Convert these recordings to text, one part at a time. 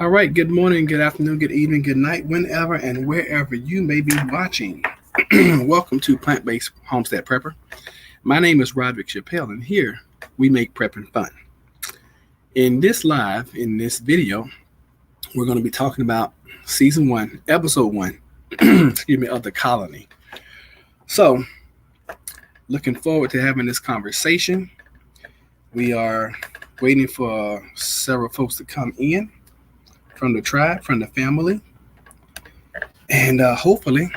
All right, good morning, good afternoon, good evening, good night, whenever and wherever you may be watching. Welcome to Plant Based Homestead Prepper. My name is Roderick Chappelle, and here we make prepping fun. In this video, we're going to be talking about season one, episode one, of The Colony. So, looking forward to having this conversation. We are waiting for several folks to come in from the tribe, from the family, and hopefully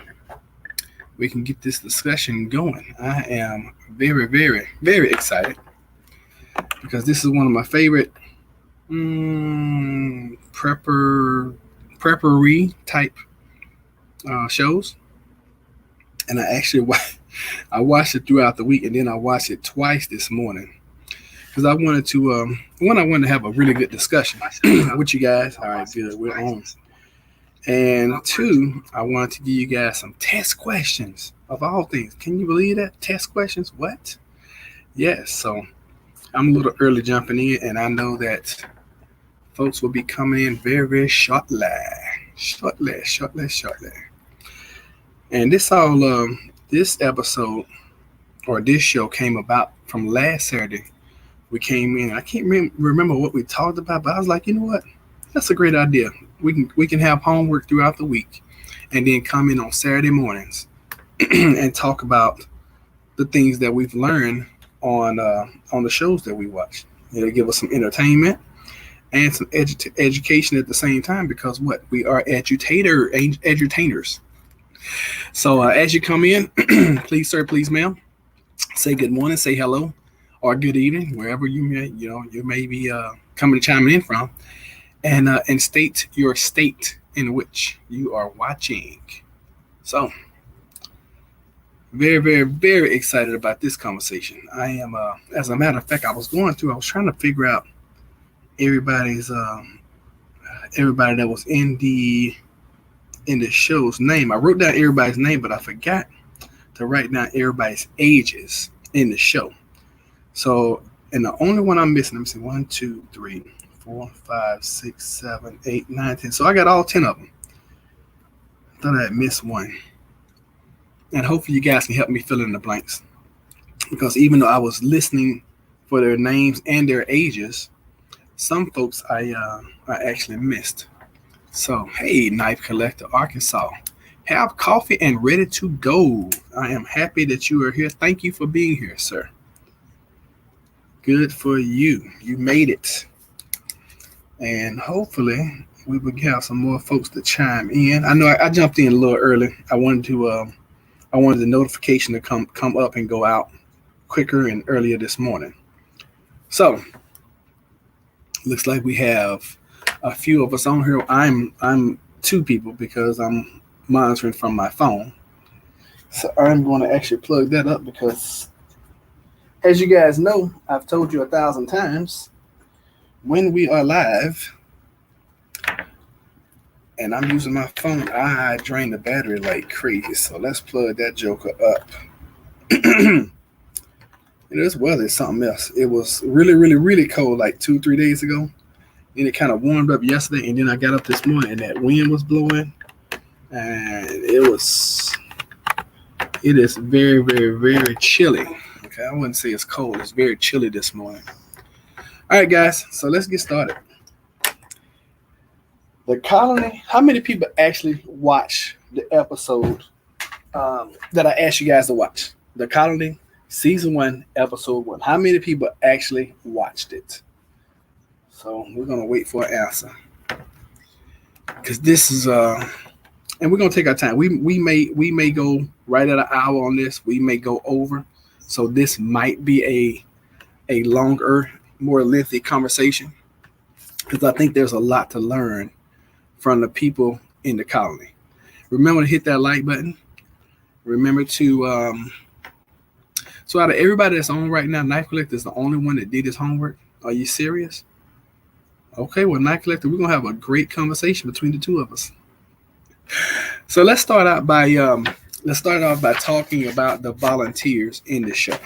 we can get this discussion going. I am very, very, very excited because this is one of my favorite preppery type shows, and I watched it throughout the week, and then I watched it twice this morning because I wanted to I wanted to have a really good discussion with you guys. All right, good, we're on. And two, I wanted to give you guys some test questions of all things. Can you believe that? Test questions? What? Yes. So I'm a little early jumping in, and I know that folks will be coming in very, very shortly. And this episode or this show came about from last Saturday. We came in. I can't remember what we talked about, but I was like, you know what? That's a great idea. We can have homework throughout the week, and then come in on Saturday mornings and talk about the things that we've learned on the shows that we watch. It'll give us some entertainment and some education at the same time, because we are edutainers. So as you come in, please sir, please ma'am, say good morning, say hello, or good evening, wherever you may be coming to chime in from, and state your state in which you are watching. So very, very, very excited about this conversation. I am, as a matter of fact, I was trying to figure out everybody that was in the show's name. I wrote down everybody's name, but I forgot to write down everybody's ages in the show. So, and the only one I'm missing, let me see, 1, 2, 3, 4, 5, 6, 7, 8, 9, 10. So I got all 10 of them. I thought I had missed one. And hopefully you guys can help me fill in the blanks, because even though I was listening for their names and their ages, some folks I actually missed. So, hey, Knife Collector, Arkansas, have coffee and ready to go. I am happy that you are here. Thank you for being here, sir. Good for you. You made it. And hopefully we will have some more folks to chime in. I know I jumped in a little early. I wanted the notification to come up and go out quicker and earlier this morning. So looks like we have a few of us on here. I'm two people because I'm monitoring from my phone. So I'm going to actually plug that up because, as you guys know, I've told you 1,000 times, when we are live and I'm using my phone, I drain the battery like crazy. So let's plug that joker up. This weather is something else. It was really, really, really cold like 2-3 days ago. Then it kind of warmed up yesterday, and then I got up this morning and that wind was blowing, and it is very, very, very chilly. Okay, I wouldn't say it's cold. It's very chilly this morning. All right, guys, so let's get started. The Colony. How many people actually watch the episode that I asked you guys to watch? The Colony, season 1, episode 1. How many people actually watched it? So we're gonna wait for an answer, because this is and we're gonna take our time. We may go right at an hour on this. We may go over. So this might be a longer, more lengthy conversation, because I think there's a lot to learn from the people in the Colony. Remember to hit that like button. Remember to so out of everybody that's on right now, Knife Collector is the only one that did his homework. Are you serious? Okay, well, Knife Collector, we're gonna have a great conversation between the two of us. So let's start off by talking about the volunteers in the show.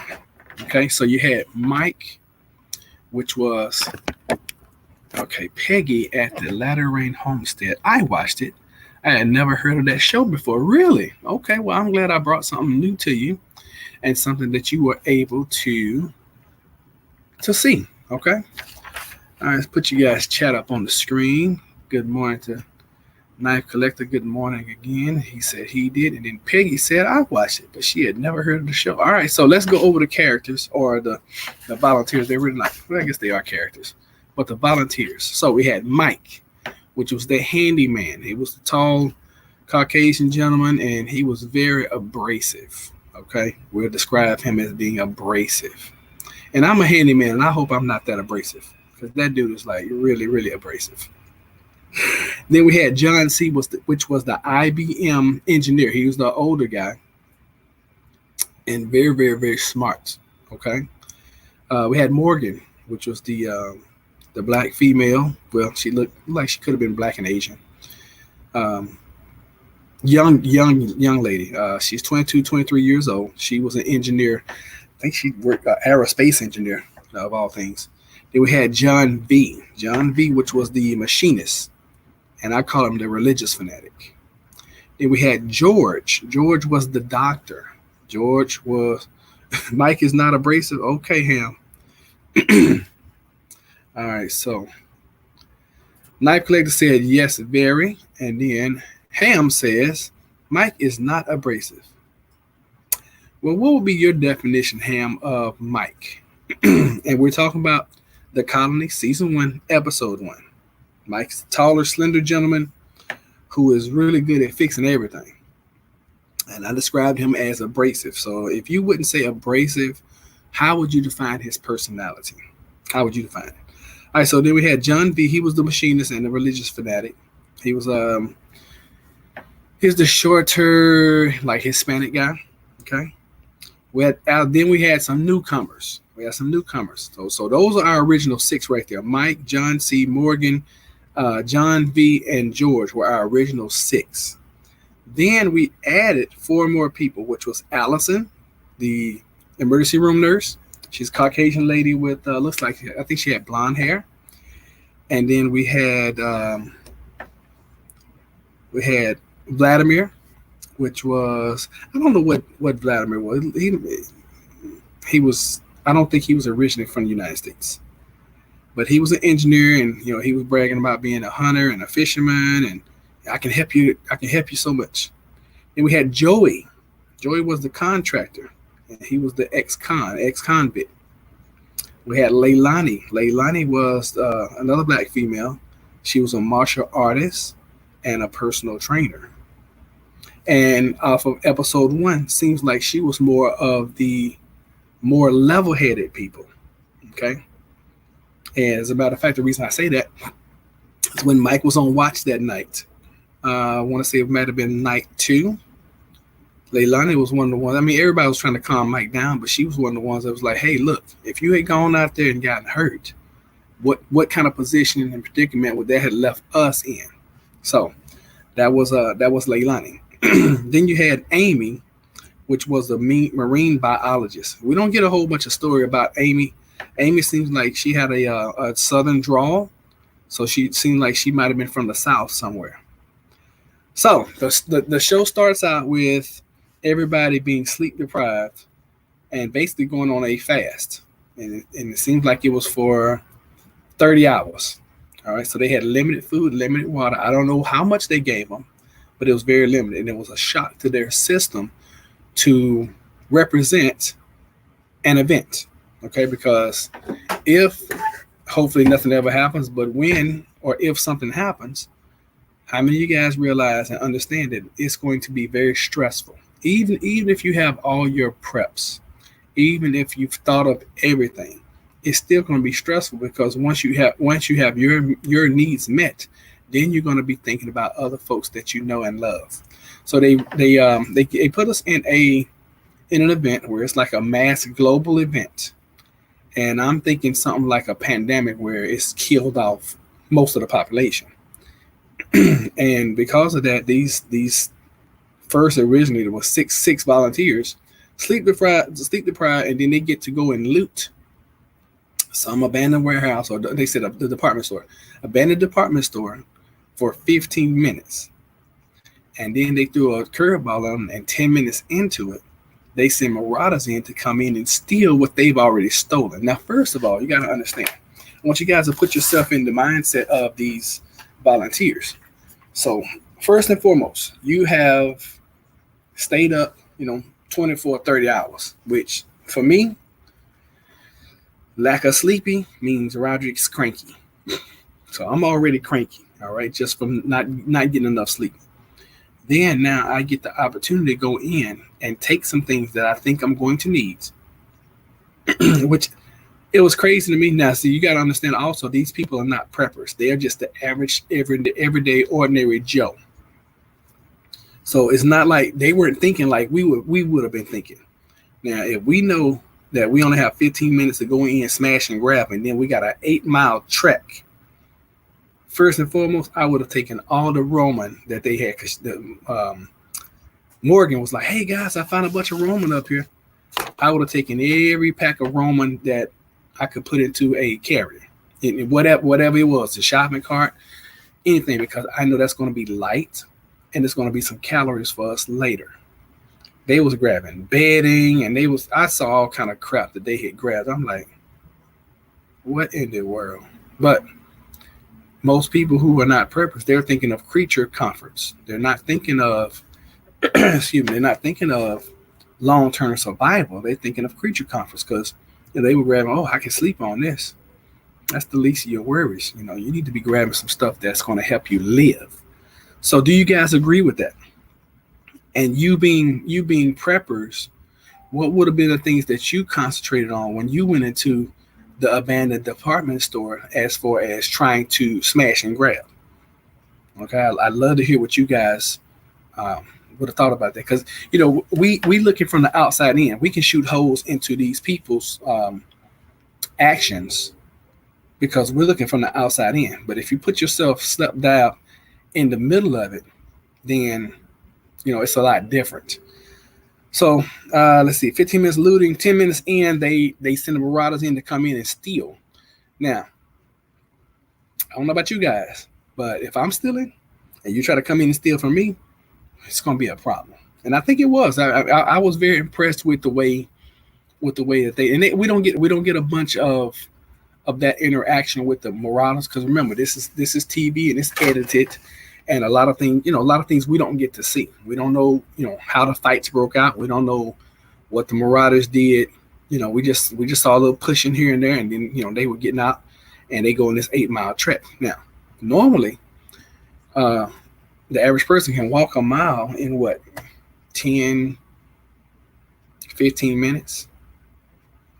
Okay, so you had Mike, which was Okay, Peggy at the Latter Rain Homestead. I watched it. I had never heard of that show before. Really? Okay, well, I'm glad I brought something new to you and something that you were able to see. Okay. All right, let's put you guys chat up on the screen. Good morning to Knife Collector. Good morning again. He said he did, and then Peggy said I watched it, but she had never heard of the show. All right, so let's go over the characters or the volunteers. They're really not. Well, I guess they are characters, but the volunteers. So we had Mike, which was the handyman. He was the tall Caucasian gentleman, and he was very abrasive. Okay, we'll describe him as being abrasive. And I'm a handyman, and I hope I'm not that abrasive because that dude is like really, really abrasive. Then we had John C., which was the IBM engineer. He was the older guy and very, very, very smart. Okay. We had Morgan, which was the black female. Well, she looked like she could have been black and Asian. Young lady. She's 22, 23 years old. She was an engineer. I think she worked aerospace engineer of all things. Then we had John V. John V., which was the machinist. And I call him the religious fanatic. Then we had George. George was the doctor. George was, Mike is not abrasive. Okay, Ham. All right, so Knife Collector said yes, very. And then Ham says Mike is not abrasive. Well, what would be your definition, Ham, of Mike? And we're talking about The Colony, Season 1, Episode 1. Mike's a taller, slender gentleman who is really good at fixing everything. And I described him as abrasive. So if you wouldn't say abrasive, how would you define his personality? How would you define it? All right, so then we had John V. He was the machinist and the religious fanatic. He was he's the shorter, like Hispanic guy. Okay. Then we had some newcomers. So those are our original 6 right there. Mike, John C., Morgan, John V., and George were our original 6. Then we added 4 more people, which was Allison, the emergency room nurse. She's a Caucasian lady with looks like, I think she had blonde hair. And then we had Vladimir, which was, I don't know what Vladimir was. He was, I don't think he was originally from the United States. But he was an engineer, and he was bragging about being a hunter and a fisherman, and I can help you so much. Then we had Joey. Joey was the contractor, and he was the ex-convict. We had Leilani. Leilani was another black female. She was a martial artist and a personal trainer. And off of episode 1, seems like she was more of the more level-headed people. Okay. And as a matter of fact, the reason I say that is when Mike was on watch that night. I want to say it might have been night 2. Leilani was one of the ones. I mean, everybody was trying to calm Mike down, but she was one of the ones that was like, "Hey, look, if you had gone out there and gotten hurt, what kind of position and predicament would that have left us in?" So that was Leilani. Then you had Amy, which was a marine biologist. We don't get a whole bunch of story about Amy. Amy seems like she had a southern drawl, so she seemed like she might have been from the South somewhere. So the show starts out with everybody being sleep deprived and basically going on a fast, and it seems like it was for 30 hours. All right, so they had limited food, limited water. I don't know how much they gave them, but it was very limited, and it was a shock to their system to represent an event. Okay, because if hopefully nothing ever happens, but when or if something happens, how many of you guys realize and understand that it's going to be very stressful? Even if you have all your preps, even if you've thought of everything, it's still going to be stressful because once you have your needs met, then you're going to be thinking about other folks that you know and love. So they put us in an event where it's like a mass global event. And I'm thinking something like a pandemic where it's killed off most of the population. And because of that, these first originally there was six volunteers, sleep deprived, and then they get to go and loot some abandoned warehouse, or they said the department store, abandoned department store for 15 minutes. And then they threw a curveball on them, and 10 minutes into it, they send marauders in to come in and steal what they've already stolen. Now, first of all, you got to understand, I want you guys to put yourself in the mindset of these volunteers. So, first and foremost, you have stayed up, 24, 30 hours, which for me, lack of sleepy means Roderick's cranky. So I'm already cranky, all right, just from not getting enough sleep. Then now I get the opportunity to go in and take some things that I think I'm going to need, which it was crazy to me. Now, see, you got to understand also, these people are not preppers. They are just the average, everyday, ordinary Joe. So it's not like they weren't thinking like we would have been thinking. Now, if we know that we only have 15 minutes to go in, smash and grab, and then we got an 8-mile trek, first and foremost, I would have taken all the Roman that they had, because Morgan was like, hey guys, I found a bunch of Roman up here. I would have taken every pack of Roman that I could put into a carrier, in whatever it was, the shopping cart, anything, because I know that's going to be light and it's going to be some calories for us later. They was grabbing bedding, and I saw all kind of crap that they had grabbed. I'm like, what in the world? But most people who are not preppers, they're thinking of creature comforts. They're not thinking of, they're not thinking of long-term survival. They're thinking of creature comforts, because they were grabbing, oh, I can sleep on this. That's the least of your worries. You need to be grabbing some stuff that's going to help you live. So do you guys agree with that? And you being preppers, what would have been the things that you concentrated on when you went into the abandoned department store as far as trying to smash and grab? Okay, I'd love to hear what you guys would have thought about that, because we looking from the outside in. We can shoot holes into these people's actions because we're looking from the outside in. But if you put yourself slept down in the middle of it, then it's a lot different. So let's see, 15 minutes looting, 10 minutes in, they send the marauders in to come in and steal. Now, I don't know about you guys, but if I'm stealing and you try to come in and steal from me, it's going to be a problem. And I think it was. I was very impressed with the way that we don't get a bunch of that interaction with the marauders, because remember, this is TV and it's edited. And a lot of things we don't get to see. We don't know, how the fights broke out. We don't know what the marauders did. We just saw a little pushing here and there, and then they were getting out and they go on this 8-mile trek. Now, normally, the average person can walk a mile in 10, 15 minutes.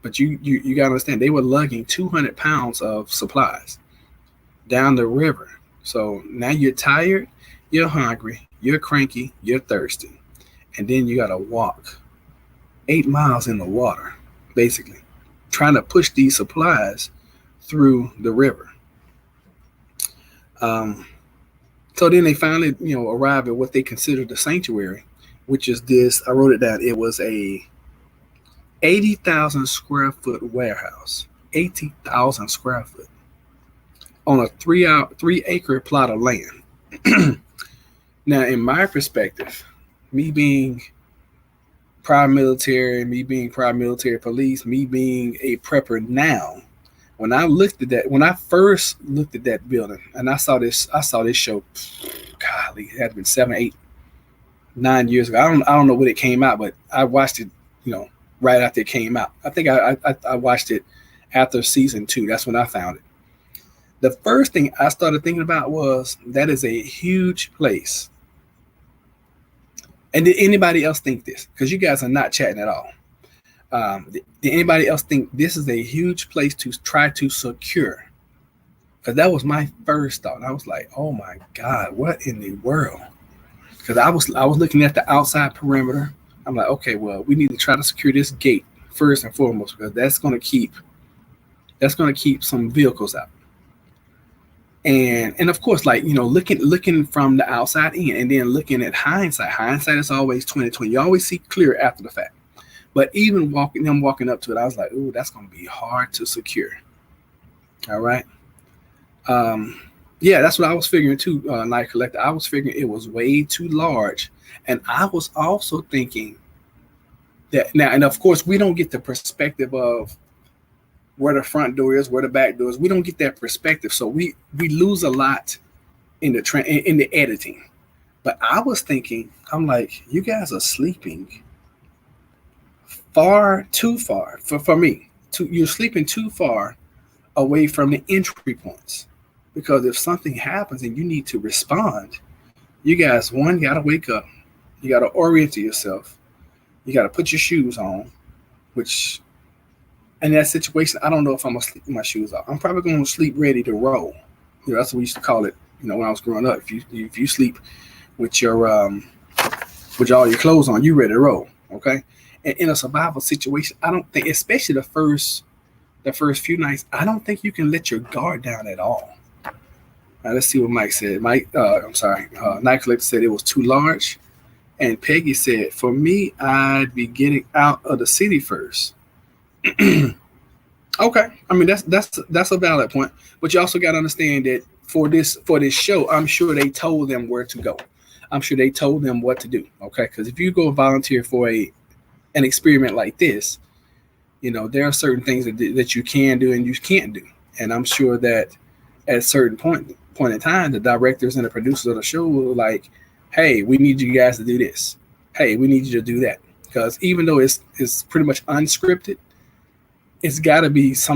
But you gotta understand, they were lugging 200 pounds of supplies down the river. So now you're tired, you're hungry, you're cranky, you're thirsty. And then you got to walk 8 miles in the water, basically, trying to push these supplies through the river. So then they finally, arrive at what they consider the sanctuary, which is this. I wrote it down. It was a 80,000 square foot warehouse, 80,000 square foot. On a 3-acre plot of land. Now, in my perspective, me being prior military, me being prior military police, me being a prepper now, when I first looked at that building and I saw this show, golly, it had been 7, 8, 9 years ago. I don't know when it came out, but I watched it, right after it came out. I think I watched it after season 2. That's when I found it. The first thing I started thinking about was, that is a huge place. And did anybody else think this? Because you guys are not chatting at all. Did anybody else think this is a huge place to try to secure? Because that was my first thought. I was like, oh my God, what in the world? Because I was looking at the outside perimeter. I'm like, okay, well, we need to try to secure this gate first and foremost, because that's going to keep some vehicles out. And of course, looking from the outside in, and then looking at hindsight. Hindsight is always 20/20. You always see clear after the fact. But even walking up to it, I was like, "Ooh, that's going to be hard to secure." All right. Um, yeah, that's what I was figuring too, Night Collector. I was figuring it was way too large. And I was also thinking that now, and of course, we don't get the perspective of where the front door is, where the back door is. We don't get that perspective. So we lose a lot in the in the editing. But I was thinking, I'm like, you guys are sleeping far too far for me. You're sleeping too far away from the entry points. Because if something happens and you need to respond, you guys, one, gotta wake up. You gotta orient yourself. You gotta put your shoes on, which in that situation, I don't know if I'm gonna sleep with my shoes off. I'm probably gonna sleep ready to roll. That's what we used to call it, when I was growing up. If you sleep with your with all your clothes on, you ready to roll. Okay. And in a survival situation, I don't think, especially the first few nights, I don't think you can let your guard down at all. Now, let's see what Mike said. I'm sorry. Night Collector said it was too large. And Peggy said, for me, I'd be getting out of the city first. Okay. I mean, that's a valid point. But you also got to understand that for this show, I'm sure they told them where to go. I'm sure they told them what to do. Okay. Because if you go volunteer for an experiment like this, there are certain things that you can do and you can't do. And I'm sure that at a certain point in time, the directors and the producers of the show were like, hey, we need you guys to do this. Hey, we need you to do that. Because even though it's pretty much unscripted, it's got to be it's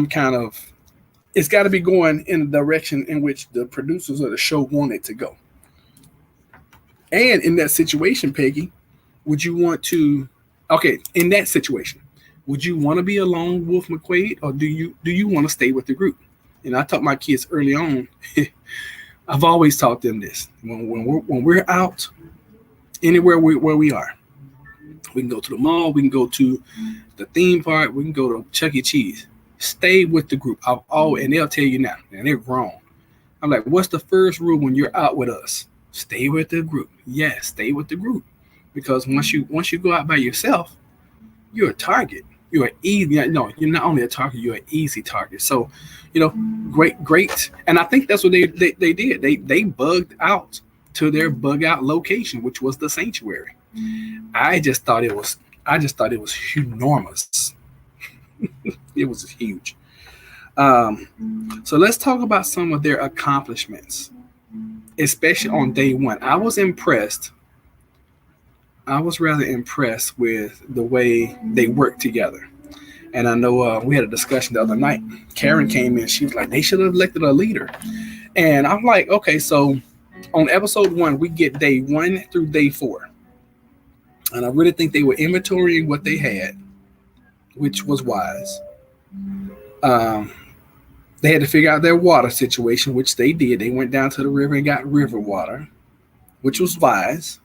got to be going in the direction in which the producers of the show want it to go. And in that situation, Peggy, would you want to, in that situation, would you want to be alone with McQuaid, or do you want to stay with the group? And I taught my kids early on. I've always taught them this. When we're out, anywhere where we are, we can go to the mall, we can go to the theme park, we can go to Chuck E. Cheese. Stay with the group. And they'll tell you now, and they're grown. I'm like, what's the first rule when you're out with us? Stay with the group. Yes, stay with the group. Because once you go out by yourself, you're a target. You're an easy. No, you're not only a target. You're an easy target. So, great. And I think that's what they did. They bugged out to their bug out location, which was the sanctuary. I just thought it was enormous. It was huge. So let's talk about some of their accomplishments, especially on day one. I was rather impressed with the way they worked together. And I know we had a discussion the other night. Karen came in. She was like, they should have elected a leader. And I'm like, okay, so on episode 1, we get day 1 through day 4. And I really think they were inventorying what they had, which was wise. They had to figure out their water situation, which they did. They went down to the river and got river water, which was wise.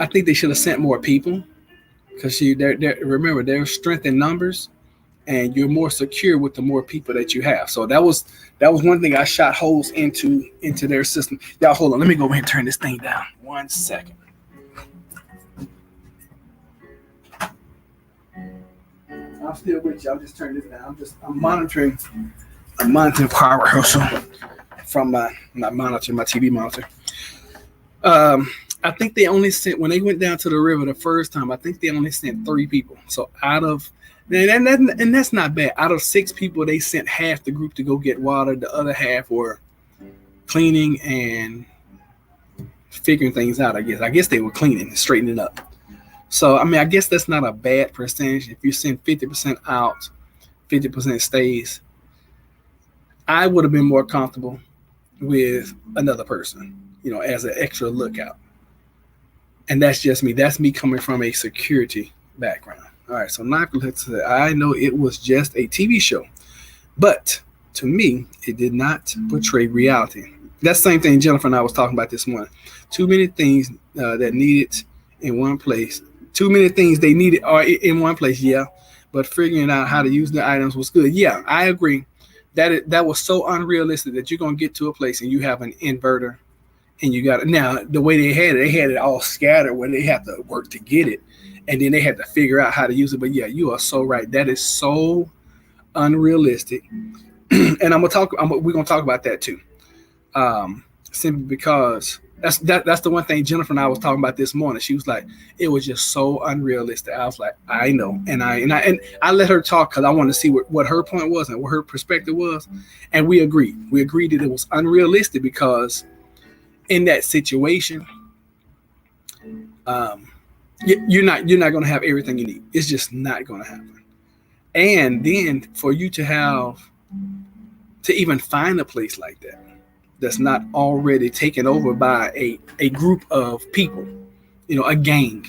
I think they should have sent more people, because remember, there's strength in numbers, and you're more secure with the more people that you have. So that was one thing I shot holes into their system. Y'all, hold on. Let me go ahead and turn this thing down. 1 second. I'm still with you. I'll just turn this down. I'm monitoring power rehearsal from my monitor, my TV monitor. I think they only sent, when they went down to the river the first time, I think they only sent 3 people. So and that's not bad. Out of 6 people, they sent half the group to go get water. The other half were cleaning and figuring things out, I guess. I guess they were cleaning and straightening up. So, I mean, I guess that's not a bad percentage. If you send 50% out, 50% stays, I would have been more comfortable with another person, as an extra lookout. And that's just me. That's me coming from a security background. All right, so I know it was just a TV show, but to me, it did not portray reality. That's the same thing Jennifer and I was talking about this morning. Too many things that needed in one place. Too many things they needed are in one place, yeah. But figuring out how to use the items was good. Yeah, I agree. That was so unrealistic that you're gonna get to a place and you have an inverter, and you got it. Now the way they had it all scattered where they have to work to get it, and then they had to figure out how to use it. But yeah, you are so right. That is so unrealistic. And we're gonna talk about that too. Simply because that's the one thing Jennifer and I was talking about this morning. She was like, it was just so unrealistic. I was like, I know, and I let her talk because I wanted to see what her point was and what her perspective was, and we agreed. We agreed that it was unrealistic because in that situation, you're not going to have everything you need. It's just not going to happen. And then for you to even find a place like that that's not already taken over by a group of people, a gang.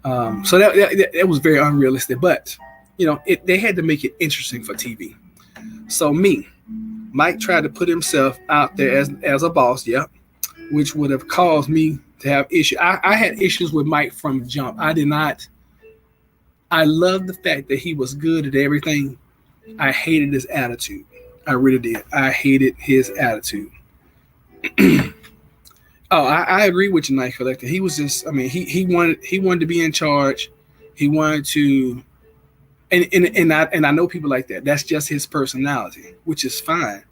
So that was very unrealistic, but they had to make it interesting for TV. So Mike tried to put himself out there as a boss, which would have caused me to have issues. I had issues with Mike from jump. I did not. I loved the fact that he was good at everything. I hated his attitude. I really did. I hated his attitude. I agree with you, Night Collector. He was just, he wanted to be in charge. He wanted to, and I know people like that. That's just his personality, which is fine.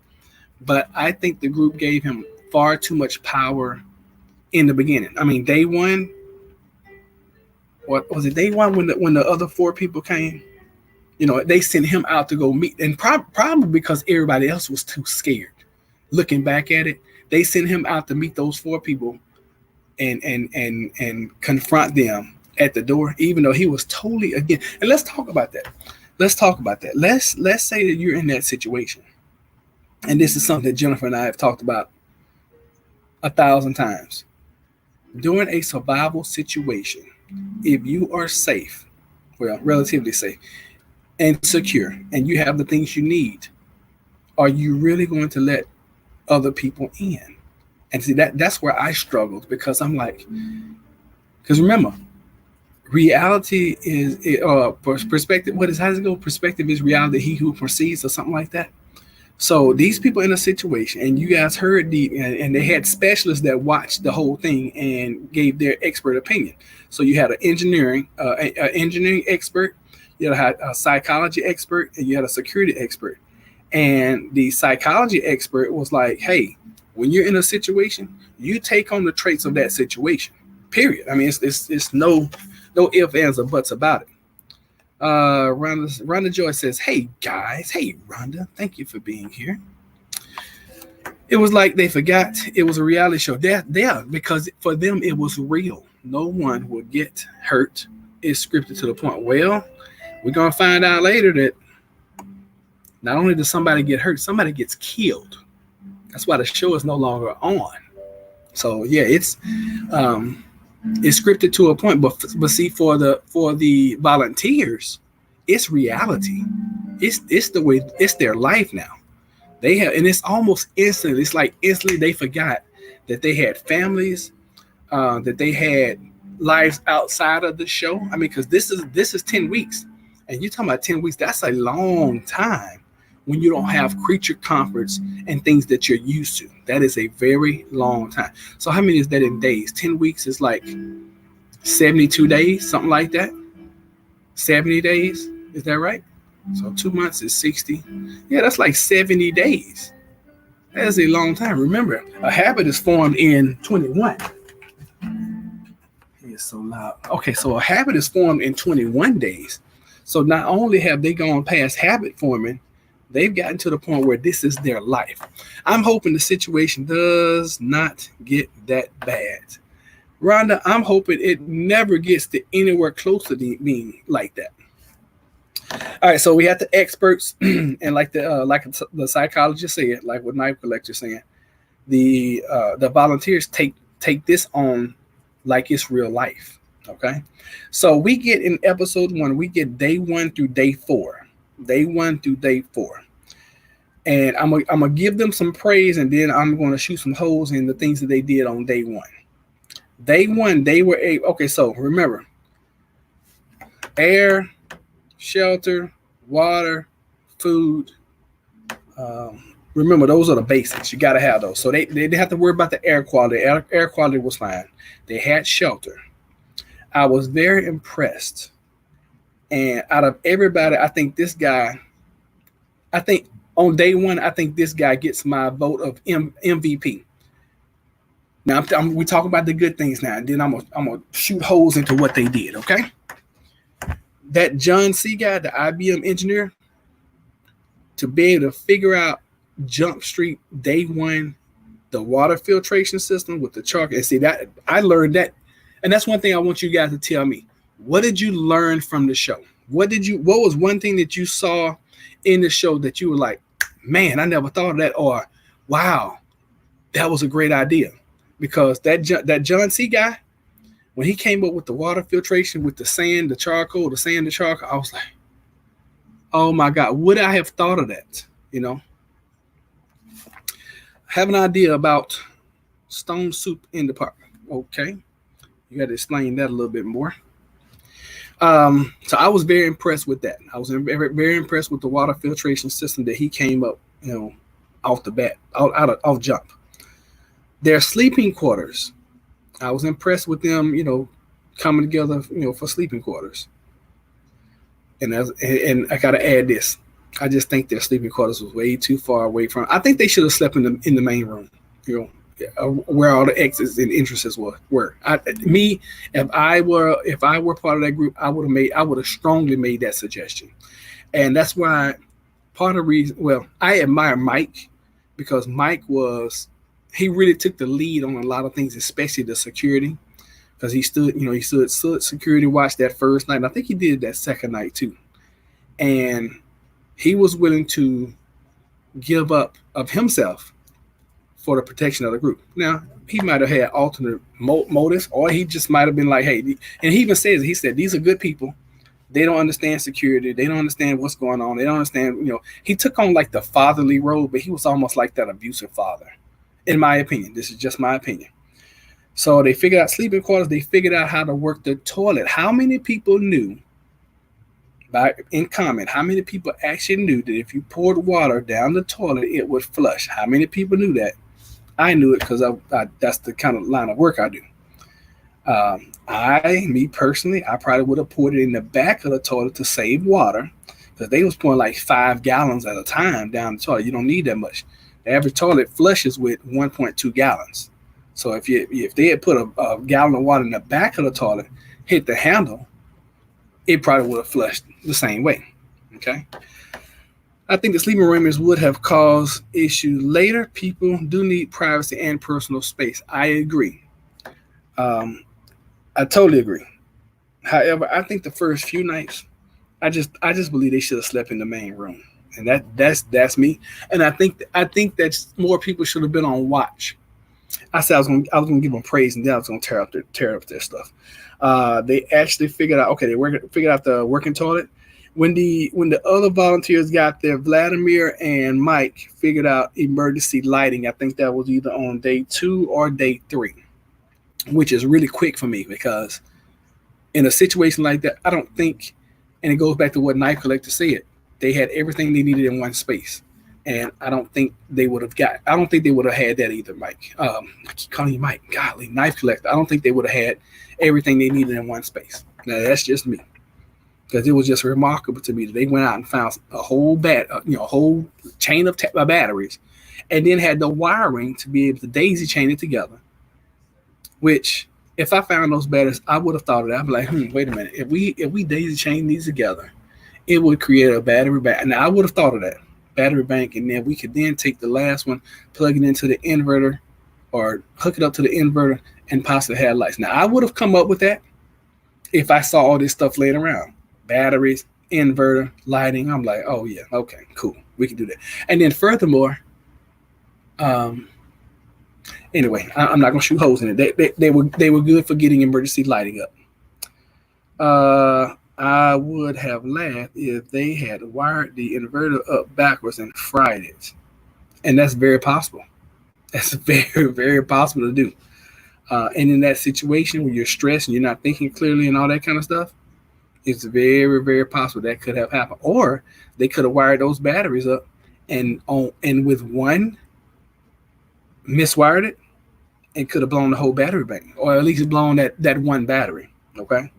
But I think the group gave him far too much power in the beginning. Day one. What was it? Day one when the other four people came. They sent him out to go meet, and probably because everybody else was too scared. Looking back at it, they sent him out to meet those four people, and confront them at the door, even though he was totally against. And let's talk about that. Let's say that you're in that situation, and this is something that Jennifer and I have talked about 1,000 times. During a survival situation, if you are safe, well, relatively safe and secure, and you have the things you need, are you really going to let other people in? And see, that's where I struggled, because I'm like, because remember, reality is perspective. How does it go? Perspective is reality. He who proceeds, or something like that. So these people in a situation, and you guys heard and they had specialists that watched the whole thing and gave their expert opinion. So you had an engineering expert, you had a psychology expert, and you had a security expert. And the psychology expert was like, hey, when you're in a situation, you take on the traits of that situation, period. It's no ifs, ands, or buts about it. Rhonda Joy says, hey guys, hey Rhonda, thank you for being here. It was like they forgot it was a reality show. Yeah, because for them it was real. No one will get hurt. It's scripted to the point. Well, we're gonna find out later that not only does somebody get hurt, somebody gets killed. That's why the show is no longer on. So yeah, it's scripted to a point, but see, for the volunteers, it's reality. It's the way, it's their life now. They have, and it's almost instant. It's like instantly they forgot that they had families, that they had lives outside of the show. Because this is 10 weeks, and you're talking about 10 weeks. That's a long time when you don't have creature comforts and things that you're used to. That is a very long time. So how many is that in days? 10 weeks is like 72 days, something like that. 70 days, is that right? So 2 months is 60. Yeah, that's like 70 days. That is a long time. Remember, a habit is formed in 21. It's so loud. Okay, so a habit is formed in 21 days. So not only have they gone past habit forming, they've gotten to the point where this is their life. I'm hoping the situation does not get that bad. Rhonda, I'm hoping it never gets to anywhere close to being like that. All right, so we have the experts, and like the psychologist said, like what Knife Collector saying, the volunteers take this on like it's real life. Okay, so we get in episode 1, we get day 1 through day 4. Day 1 through day 4. And I'm gonna give them some praise, and then I'm gonna shoot some holes in the things that they did on day 1. Day 1, they were okay, so remember, air, shelter, water, food. Remember, those are the basics. You gotta have those. So they didn't have to worry about the air quality. Air quality was fine. They had shelter. I was very impressed. And out of everybody, I think On day one, I think this guy gets my vote of MVP. Now we talk about the good things now, and then I'm gonna shoot holes into what they did. Okay, that John C. guy, the IBM engineer, to be able to figure out Jump Street day one, the water filtration system with the chalk, and see that I learned that, and that's one thing I want you guys to tell me. What did you learn from the show? What was one thing that you saw in the show that you were like, man, I never thought of that, or wow, that was a great idea? Because that John C. guy, when he came up with the water filtration with the sand, the charcoal, I was like, oh my God, would I have thought of that? You know, have an idea about stone soup in the park. Okay, you got to explain that a little bit more. So I was very impressed with that. I was very, very impressed with the water filtration system that he came up, off the bat, off jump. Their sleeping quarters, I was impressed with them, coming together, for sleeping quarters. And I gotta add this. I just think their sleeping quarters was way too far away from. I think they should have slept in the main room, where all the exits and entrances were. If I were part of that group, I would have strongly made that suggestion, and that's why part of the reason. Well, I admire Mike because he really took the lead on a lot of things, especially the security, because he stood security watch that first night. And I think he did that second night too, and he was willing to give up of himself for the protection of the group. Now, he might have had alternate motives, or he just might have been like, hey, and he even says, he said, these are good people. They don't understand security. They don't understand what's going on. They don't understand, he took on like the fatherly role, but he was almost like that abusive father, in my opinion. This is just my opinion. So they figured out sleeping quarters. They figured out how to work the toilet. How many people knew, how many people actually knew that if you poured water down the toilet, it would flush? How many people knew that? I knew it because that's the kind of line of work I do. Me personally, I probably would have poured it in the back of the toilet to save water, because they was pouring like 5 gallons at a time down the toilet. You don't need that much. The average toilet flushes with 1.2 gallons. So if they had put a gallon of water in the back of the toilet, hit the handle, it probably would have flushed the same way. Okay. I think the sleeping arrangements would have caused issues later. People do need privacy and personal space. I agree. I totally agree. However, I think the first few nights, I just believe they should have slept in the main room, and that's me. And I think that more people should have been on watch. I said I was gonna give them praise, and then I was gonna tear up their stuff. They actually figured out. Okay, they figured out the working toilet. When the other volunteers got there, Vladimir and Mike figured out emergency lighting. I think that was either on day 2 or day 3, which is really quick for me, because in a situation like that, I don't think, and it goes back to what Knife Collector said, they had everything they needed in one space. And I don't think they would have had that either, Mike. I keep calling you Mike. Golly, Knife Collector. I don't think they would have had everything they needed in one space. Now, that's just me. Because it was just remarkable to me that they went out and found a whole whole chain of batteries, and then had the wiring to be able to daisy chain it together. Which, if I found those batteries, I would have thought of that. I'd be like, wait a minute. If we daisy chain these together, it would create a battery bank. And I would have thought of that battery bank, and then we could then take the last one, plug it into the inverter, or hook it up to the inverter, and possibly have lights. Now, I would have come up with that if I saw all this stuff laying around. Batteries, inverter, lighting. I'm like, oh yeah, okay, cool. We can do that. And then furthermore, anyway, I'm not gonna shoot holes in it. They were good for getting emergency lighting up. I would have laughed if they had wired the inverter up backwards and fried it. And that's very possible. That's very, very possible to do. And in that situation where you're stressed and you're not thinking clearly and all that kind of stuff, it's very, very possible that could have happened. Or they could have wired those batteries up and with one miswired it and could have blown the whole battery bank, or at least blown that one battery. Okay.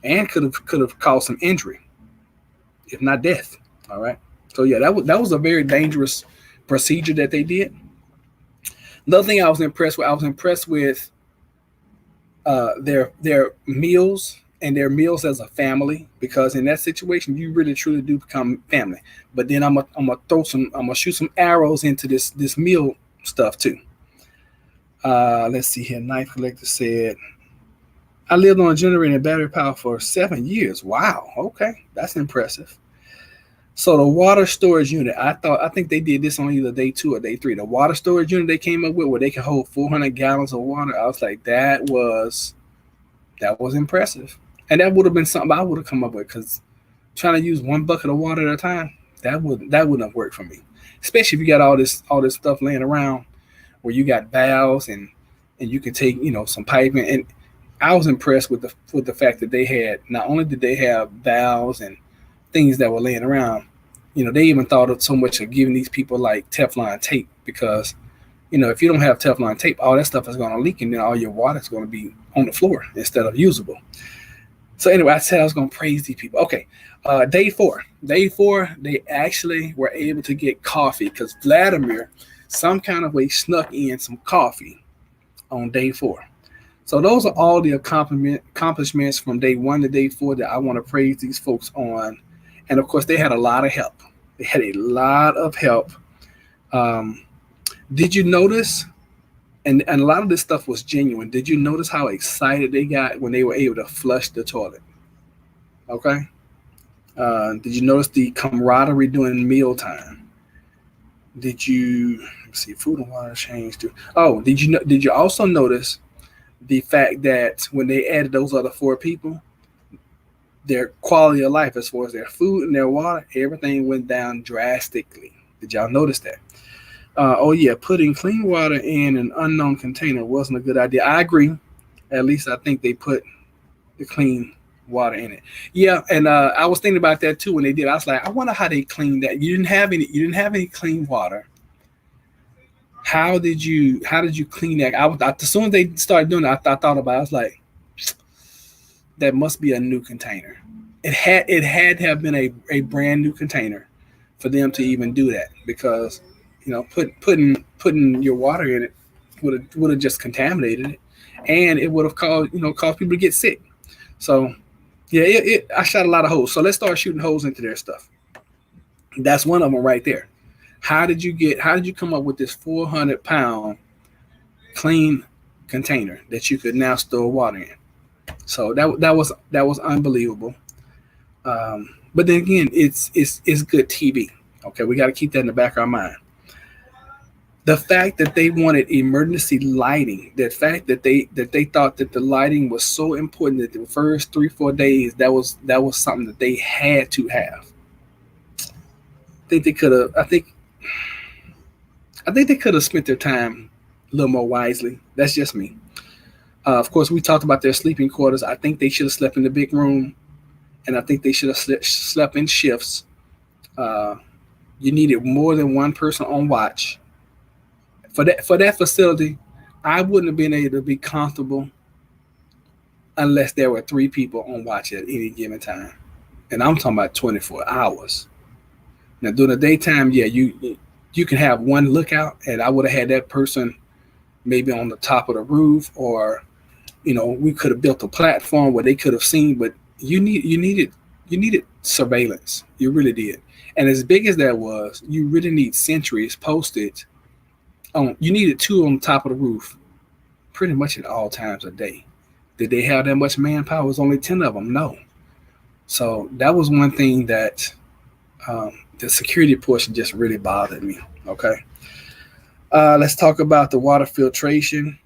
And could have caused some injury, if not death. All right. So yeah, that was a very dangerous procedure that they did. Another thing I was impressed with their meals and their meals as a family, because in that situation you really truly do become family. But then I'm gonna shoot some arrows into this meal stuff too. Let's see here. Knife Collector said, I lived on a generator and battery power for 7 years. Wow. Okay. That's impressive. So the water storage unit, I think they did this on either day 2 or day 3. The water storage unit they came up with where they can hold 400 gallons of water. I was like, that was impressive. And that would have been something I would have come up with, because trying to use one bucket of water at a time, that wouldn't have worked for me. Especially if you got all this stuff laying around where you got valves and you can take, some piping. And I was impressed with the fact that they had, not only did they have valves and things that were laying around, they even thought of so much of giving these people like Teflon tape, because if you don't have Teflon tape, all that stuff is going to leak, and then all your water is going to be on the floor instead of usable. So anyway, I said I was going to praise these people. Okay, day four, they actually were able to get coffee, because Vladimir some kind of way snuck in some coffee on day 4. So those are all the accomplishments from day 1 to day 4 that I want to praise these folks on. And of course, they had a lot of help. They had a lot of help. Did you notice? And a lot of this stuff was genuine. Did you notice how excited they got when they were able to flush the toilet? Okay. Did you notice the camaraderie during mealtime? Did you see food and water changed too? Oh, did you also notice the fact that when they added those other 4 people, their quality of life, as far as their food and their water, everything went down drastically? Did y'all notice that? Oh yeah, putting clean water in an unknown container wasn't a good idea. I agree. At least I think they put the clean water in it. Yeah, and I was thinking about that too when they did. I was like, I wonder how they cleaned that. You didn't have any clean water. How did you clean that? As soon as they started doing it, I thought about it. I was like, that must be a new container. It had to have been a brand new container for them to even do that, because putting your water in it would have just contaminated it, and it would have caused people to get sick. So yeah, I shot a lot of holes. So let's start shooting holes into their stuff. That's one of them right there. How did you come up with this 400-pound clean container that you could now store water in? So that was unbelievable. But then again, it's good TV. Okay, we got to keep that in the back of our mind. The fact that they wanted emergency lighting, the fact that they thought that the lighting was so important that the first 3-4 days, that was something that they had to have. I think they could have spent their time a little more wisely. That's just me. Of course, we talked about their sleeping quarters. I think they should have slept in the big room, and I think they should have slept in shifts. You needed more than one person on watch. For that facility, I wouldn't have been able to be comfortable unless there were 3 people on watch at any given time. And I'm talking about 24 hours. Now, during the daytime, yeah, you can have one lookout, and I would have had that person maybe on the top of the roof, or we could have built a platform where they could have seen. But you needed surveillance. You really did. And as big as that was, you really need sentries posted. You needed 2 on top of the roof, pretty much at all times a day. Did they have that much manpower? It was only 10 of them. No. So that was one thing that the security portion just really bothered me. Okay. Let's talk about the water filtration.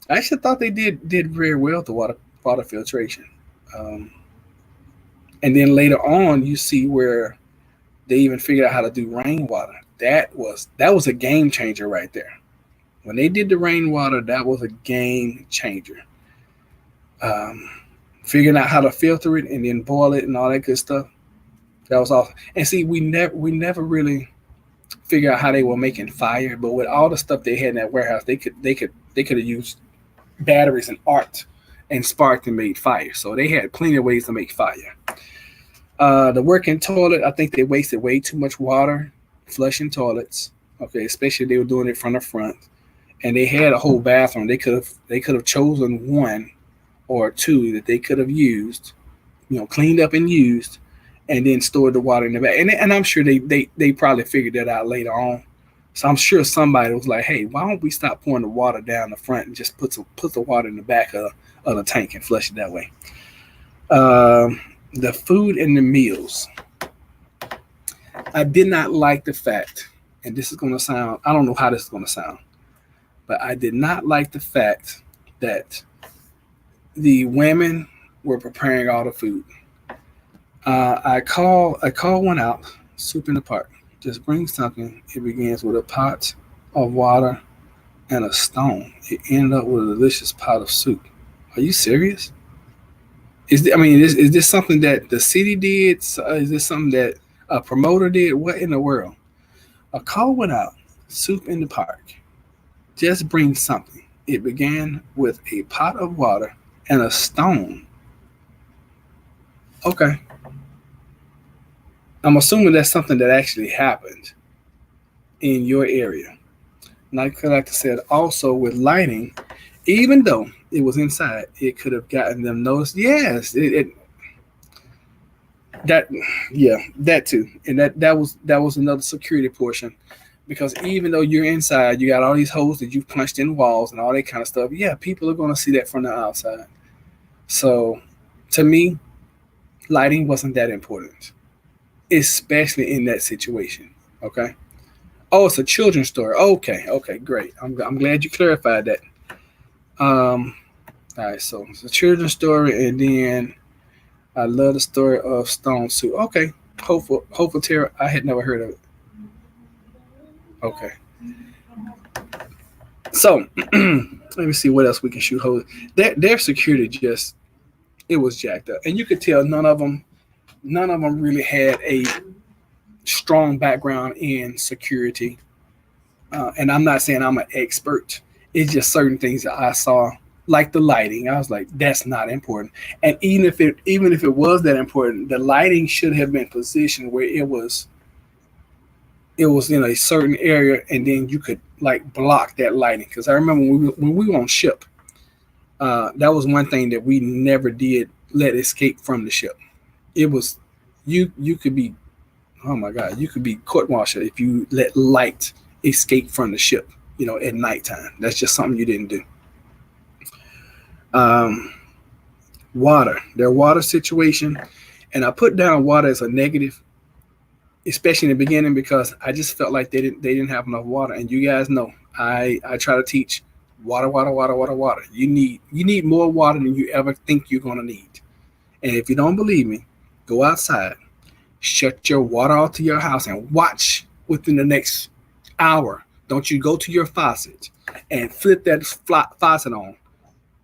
I actually thought they did very well with the water filtration. And then later on, you see where they even figured out how to do rainwater. That was a game changer right there. When they did the rainwater, that was a game changer. Figuring out how to filter it and then boil it and all that good stuff. That was awesome. And see, we never really figured out how they were making fire, but with all the stuff they had in that warehouse, they could have used batteries and arc and sparked and made fire. So they had plenty of ways to make fire. The working toilet, I think they wasted way too much water flushing toilets. Okay, especially they were doing it from the front, and they had a whole bathroom. They could have chosen one or two that they could have used, cleaned up and used, and then stored the water in the back. And I'm sure they probably figured that out later on. So I'm sure somebody was like, "Hey, why don't we stop pouring the water down the front and just put the water in the back of the tank and flush it that way?" Um, the food and the meals. I did not like the fact, and this is going to sound, I don't know how this is going to sound, but I did not like the fact that the women were preparing all the food. I call one out, soup in the park. Just bring something. It begins with a pot of water and a stone. It ended up with a delicious pot of soup. Are you serious? Is this something that the city did? Is this something that a promoter did? What in the world? A call went out. Soup in the park. Just bring something. It began with a pot of water and a stone. Okay, I'm assuming that's something that actually happened in your area. Like I said, also with lighting, even though it was inside, it could have gotten them noticed. Yes, that yeah, that too, and that was another security portion, because even though you're inside, you got all these holes that you've punched in walls and all that kind of stuff. Yeah, people are going to see that from the outside. So, to me, lighting wasn't that important, especially in that situation. Okay. Oh, it's a children's story. Okay, okay, great. I'm glad you clarified that. Um, all right, so it's a children's story, and then I love the story of Stone Soup. Okay, Hopeful Terror. I had never heard of it. Okay, so let me see what else we can shoot. Hold their security just, it was jacked up, and you could tell none of them really had a strong background in security. And I'm not saying I'm an expert. It's just certain things that I saw, like the lighting. I was like, that's not important. And even if it was that important, the lighting should have been positioned where it was in a certain area, and then you could like block that lighting. Because I remember when we were on ship, that was one thing that we never did let escape from the ship. It was, you could be, oh my God, you could be court martial if you let light escape from the ship, at nighttime. That's just something you didn't do. Um, their water situation, and I put down water as a negative, especially in the beginning, because I just felt like they didn't have enough water. And you guys know, I try to teach water, water, water, water, water. You need more water than you ever think you're gonna need. And if you don't believe me, go outside, shut your water off to your house, and watch within the next hour. Don't you go to your faucet and flip that faucet on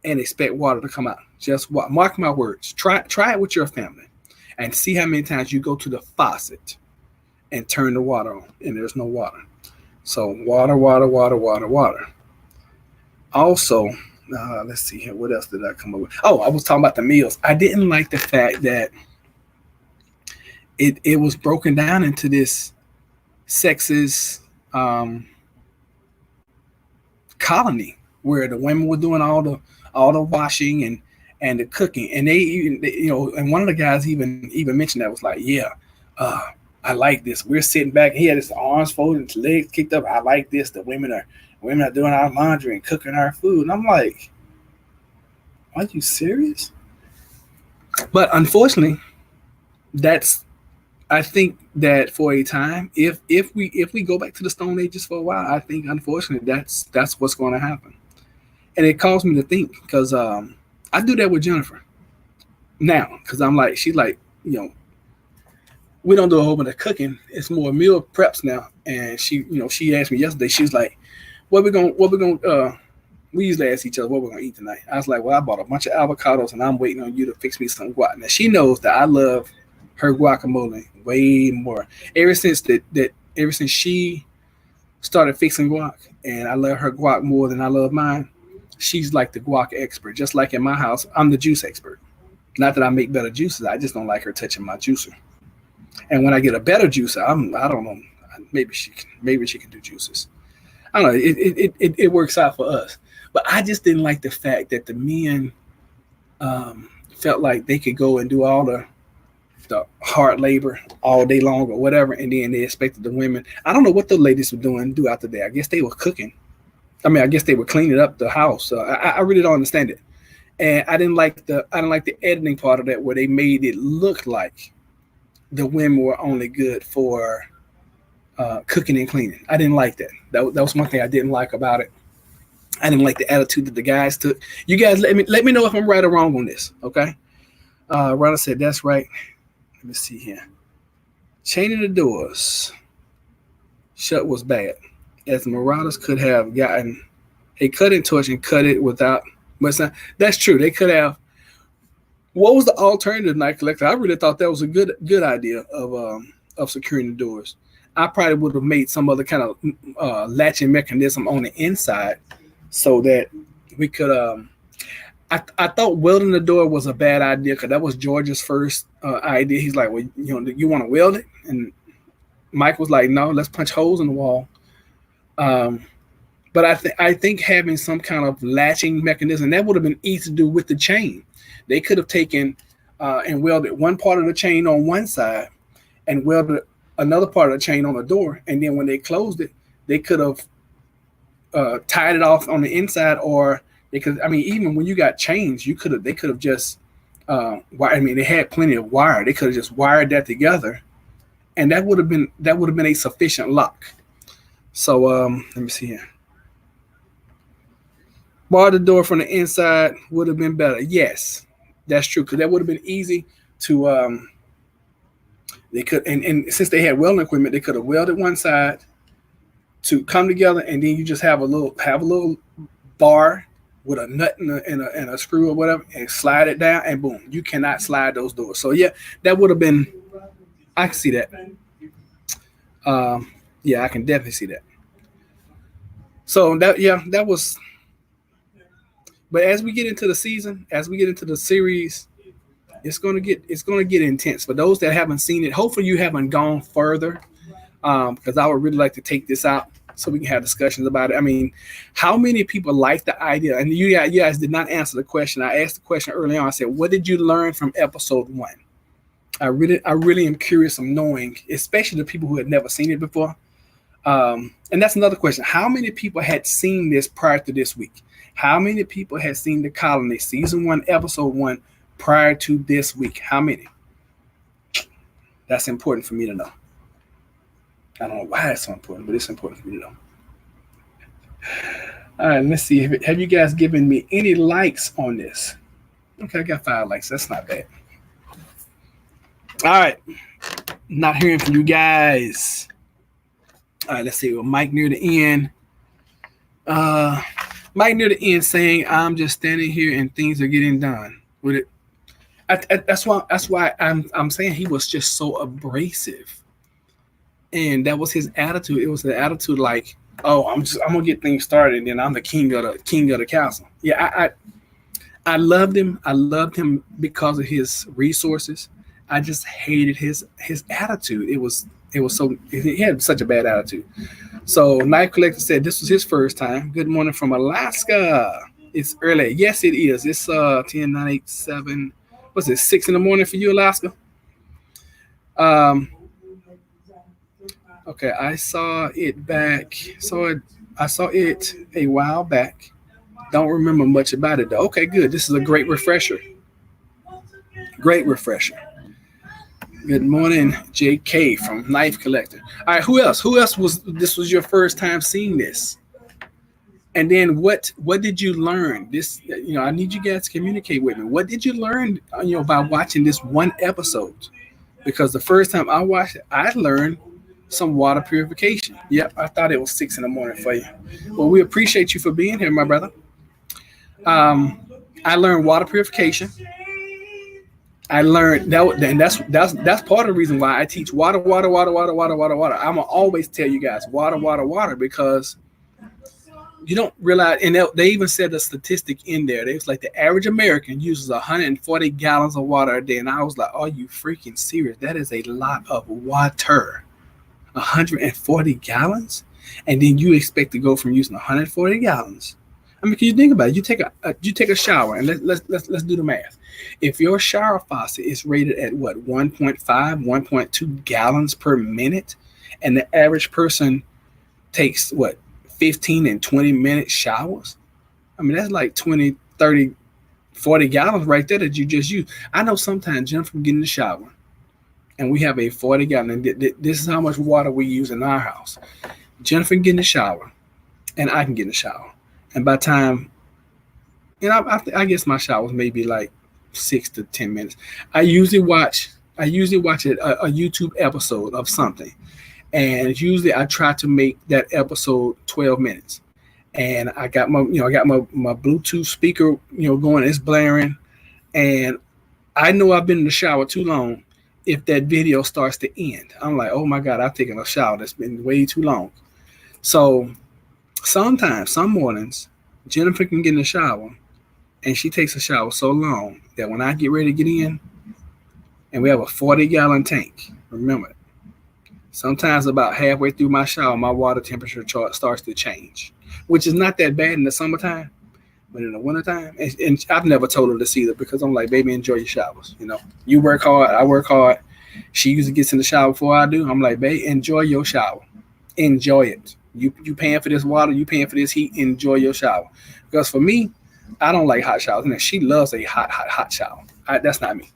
and expect water to come out. Just mark my words. Try it with your family, and see how many times you go to the faucet and turn the water on and there's no water. So water, water, water, water, water. Also, let's see here. What else did I come up with? Oh, I was talking about the meals. I didn't like the fact that it was broken down into this sexist um, colony where the women were doing all the washing and the cooking, and they even and one of the guys even mentioned that, was like, yeah, uh, I like this. We're sitting back. He had his arms folded, his legs kicked up. I like this. The women are doing our laundry and cooking our food, and I'm like, are you serious? But unfortunately, that's, I think that for a time, if we go back to the Stone Ages for a while, I think unfortunately that's what's going to happen. And it caused me to think, because I do that with Jennifer now, because I'm like, she's like, we don't do a whole bunch of cooking. It's more meal preps now. And she asked me yesterday. She's like, we usually ask each other what we're gonna eat tonight. I was like, well, I bought a bunch of avocados and I'm waiting on you to fix me some guac. Now she knows that I love her guacamole way more. Ever since she started fixing guac, and I love her guac more than I love mine. She's like the guac expert. Just like in my house, I'm the juice expert. Not that I make better juices. I just don't like her touching my juicer. And when I get a better juicer, I don't know. Maybe she can do juices. I don't know. It works out for us. But I just didn't like the fact that the men felt like they could go and do all the hard labor all day long or whatever, and then they expected the women. I don't know what the ladies were doing throughout the day. I guess they were cooking. I mean, I guess they were cleaning up the house. I really don't understand it, and I didn't like the editing part of that where they made it look like the women were only good for cooking and cleaning. I didn't like that. That was one thing I didn't like about it. I didn't like the attitude that the guys took. You guys, let me know if I'm right or wrong on this, okay? Rhonda said that's right. Let me see here. Chaining the doors shut was bad, as the Marauders could have gotten a cutting torch and cut it without. But that's true. They could have. What was the alternative, Night Collector? I really thought that was a good idea of securing the doors. I probably would have made some other kind of latching mechanism on the inside so that we could. I thought welding the door was a bad idea because that was George's first idea. He's like, well, you want to weld it? And Mike was like, no, let's punch holes in the wall. But I think having some kind of latching mechanism, that would have been easy to do with the chain. They could have taken and welded one part of the chain on one side and welded another part of the chain on the door. And then when they closed it, they could have tied it off on the inside, or because even when you got chains, they could have just they had plenty of wire. They could have just wired that together, and that would have been a sufficient lock. So let me see here. Bar the door from the inside would have been better. Yes, that's true, because that would have been easy to they could, and since they had welding equipment, they could have welded one side to come together, and then you just have a little bar with a nut and a screw or whatever, and slide it down, and boom, you cannot slide those doors. So yeah, that would have been. I can see that. Yeah, I can definitely see that. So that was. But as we get into the season, as we get into the series, it's gonna get intense. For those that haven't seen it, hopefully you haven't gone further, because I would really like to take this out so we can have discussions about it. How many people like the idea? And you guys did not answer the question. I asked the question early on. I said, what did you learn from episode 1? I really am curious of knowing, especially the people who had never seen it before. And that's another question. How many people had seen this prior to this week? How many people had seen The Colony season 1, episode 1 prior to this week? How many? That's important for me to know. I don't know why it's so important, but it's important for me to know. All right, let's see. Have you guys given me any likes on this? Okay, I got 5 likes. That's not bad. All right. Not hearing from you guys. All right, let's see. Well, Mike near the end. Mike near the end saying, I'm just standing here and things are getting done with it. That's why I'm saying he was just so abrasive. And that was his attitude. It was the attitude like, oh, I'm gonna get things started, and then I'm the king of the castle. Yeah, I loved him. I loved him because of his resources. I just hated his attitude. It was so, he had such a bad attitude. So Night Collector said this was his first time. Good morning from Alaska. It's early. Yes, it is. It's 10, 9, 8, 7. What's it? 6 in the morning for you, Alaska? Okay, I saw it back. I saw it a while back. Don't remember much about it though. Okay, good. This is a great refresher. Great refresher. Good morning, JK from Knife Collector. All right, who else? Who else was your first time seeing this? And then what did you learn? This, I need you guys to communicate with me. What did you learn, by watching this one episode? Because the first time I watched it, I learned some water purification. Yep, I thought it was 6 in the morning for you. Well, we appreciate you for being here, my brother. I learned water purification. I learned that, and that's part of the reason why I teach water. I'm gonna always tell you guys water, because You don't realize, and they even said a statistic in there. They was like the average American uses 140 gallons of water a day, and I was like, "Are you freaking serious? That is a lot of water, 140 gallons." And then you expect to go from using 140 gallons. I mean, can you think about it? You take a shower, and let's do the math. If your shower faucet is rated at what 1.5, 1.2 gallons per minute, and the average person takes what 15 and 20-minute showers, I mean that's like 20, 30, 40 gallons right there that you just use. I know sometimes Jennifer can get in the shower, and we have a 40 gallon, and this is how much water we use in our house. Jennifer can get in the shower, and I can get in the shower. And by the time, I guess my showers maybe like 6 to 10 minutes. I usually watch a YouTube episode of something, and usually I try to make that episode 12 minutes. And I got my Bluetooth speaker, going, it's blaring, and I know I've been in the shower too long. If that video starts to end, I'm like, oh my God, I've taken a shower that's been way too long. So sometimes, some mornings, Jennifer can get in the shower, and she takes a shower so long that when I get ready to get in, and we have a 40-gallon tank, remember, sometimes about halfway through my shower, my water temperature chart starts to change, which is not that bad in the summertime, but in the wintertime, and I've never told her this either, because I'm like, baby, enjoy your showers. You work hard, I work hard. She usually gets in the shower before I do. I'm like, babe, enjoy your shower. Enjoy it. You paying for this water, you paying for this heat, enjoy your shower. Because for me, I don't like hot showers. And she loves a hot shower. That's not me.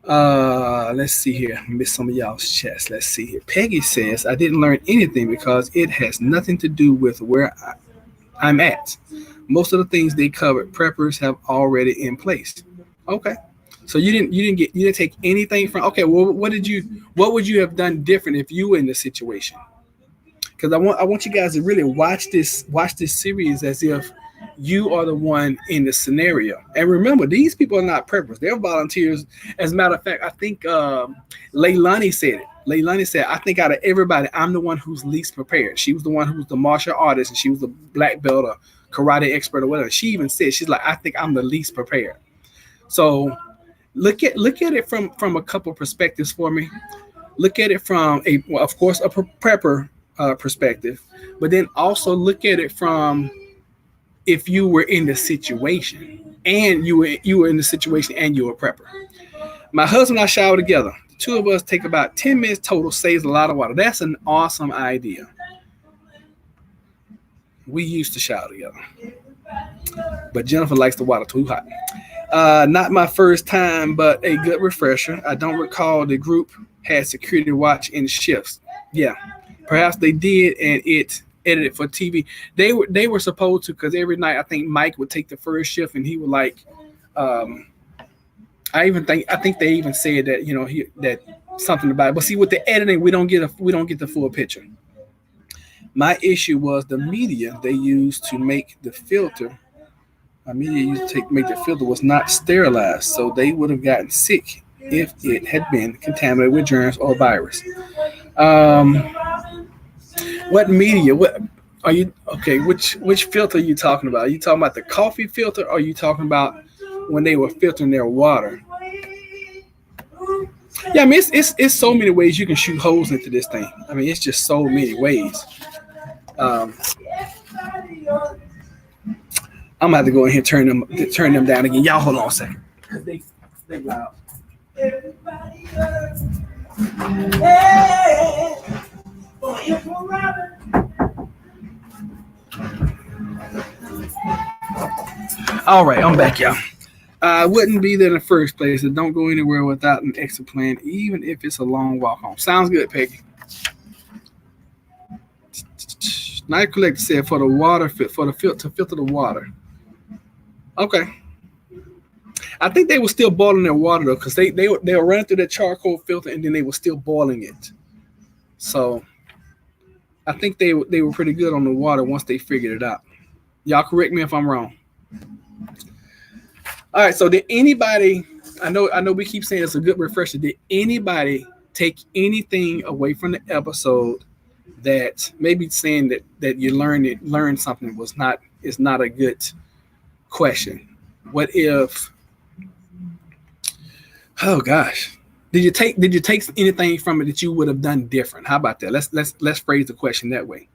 Let's see here. Miss some of y'all's chats. Let's see here. Peggy says, I didn't learn anything because it has nothing to do with where I'm at. Most of the things they covered, preppers have already in place. Okay. So you didn't take anything from, okay, well, what would you have done different if you were in the situation? Because I want you guys to really watch this series as if you are the one in the scenario. And remember, these people are not preppers. They're volunteers. As a matter of fact, I think Leilani said it. Leilani said, I think out of everybody, I'm the one who's least prepared. She was the one who was the martial artist, and she was the black belt or karate expert or whatever. She even said, she's like, I think I'm the least prepared. So look at it from a couple perspectives for me. Look at it from of course, a prepper perspective, but then also look at it from if you were in the situation and you were in the situation and you were a prepper. My husband and I shower together. The two of us take about 10 minutes total, saves a lot of water. That's an awesome idea. We used to shower together, but Jennifer likes the water too hot. Not my first time, but a good refresher. I don't recall the group had security watch in shifts. Yeah, perhaps they did, and it edited for TV. They were supposed to, because every night I think Mike would take the first shift, and he would like. I think they even said that that something about it. But see, with the editing, we don't get the full picture. My issue was the media they used to make the filter. Make the filter was not sterilized, so they would have gotten sick if it had been contaminated with germs or virus. What media? What are you? Okay, which filter are you talking about? Are you talking about the coffee filter, or are you talking about when they were filtering their water? Yeah, I mean it's so many ways you can shoot holes into this thing. I mean it's just so many ways. I'm gonna have to go in here and turn them down again. Y'all hold on a second. They loud. All right, I'm back, y'all. I wouldn't be there in the first place, and don't go anywhere without an exit plan, even if it's a long walk home. Sounds good, Peggy. Night Collector said for the filter the water. Okay. I think they were still boiling their water though, because they were running through the charcoal filter and then they were still boiling it. So I think they were pretty good on the water once they figured it out. Y'all correct me if I'm wrong. All right. So did anybody? I know we keep saying it's a good refresher. Did anybody take anything away from the episode that maybe saying that you learned something is not a good question. What if, oh gosh, did you take anything from it that you would have done different? How about that? Let's phrase the question that way.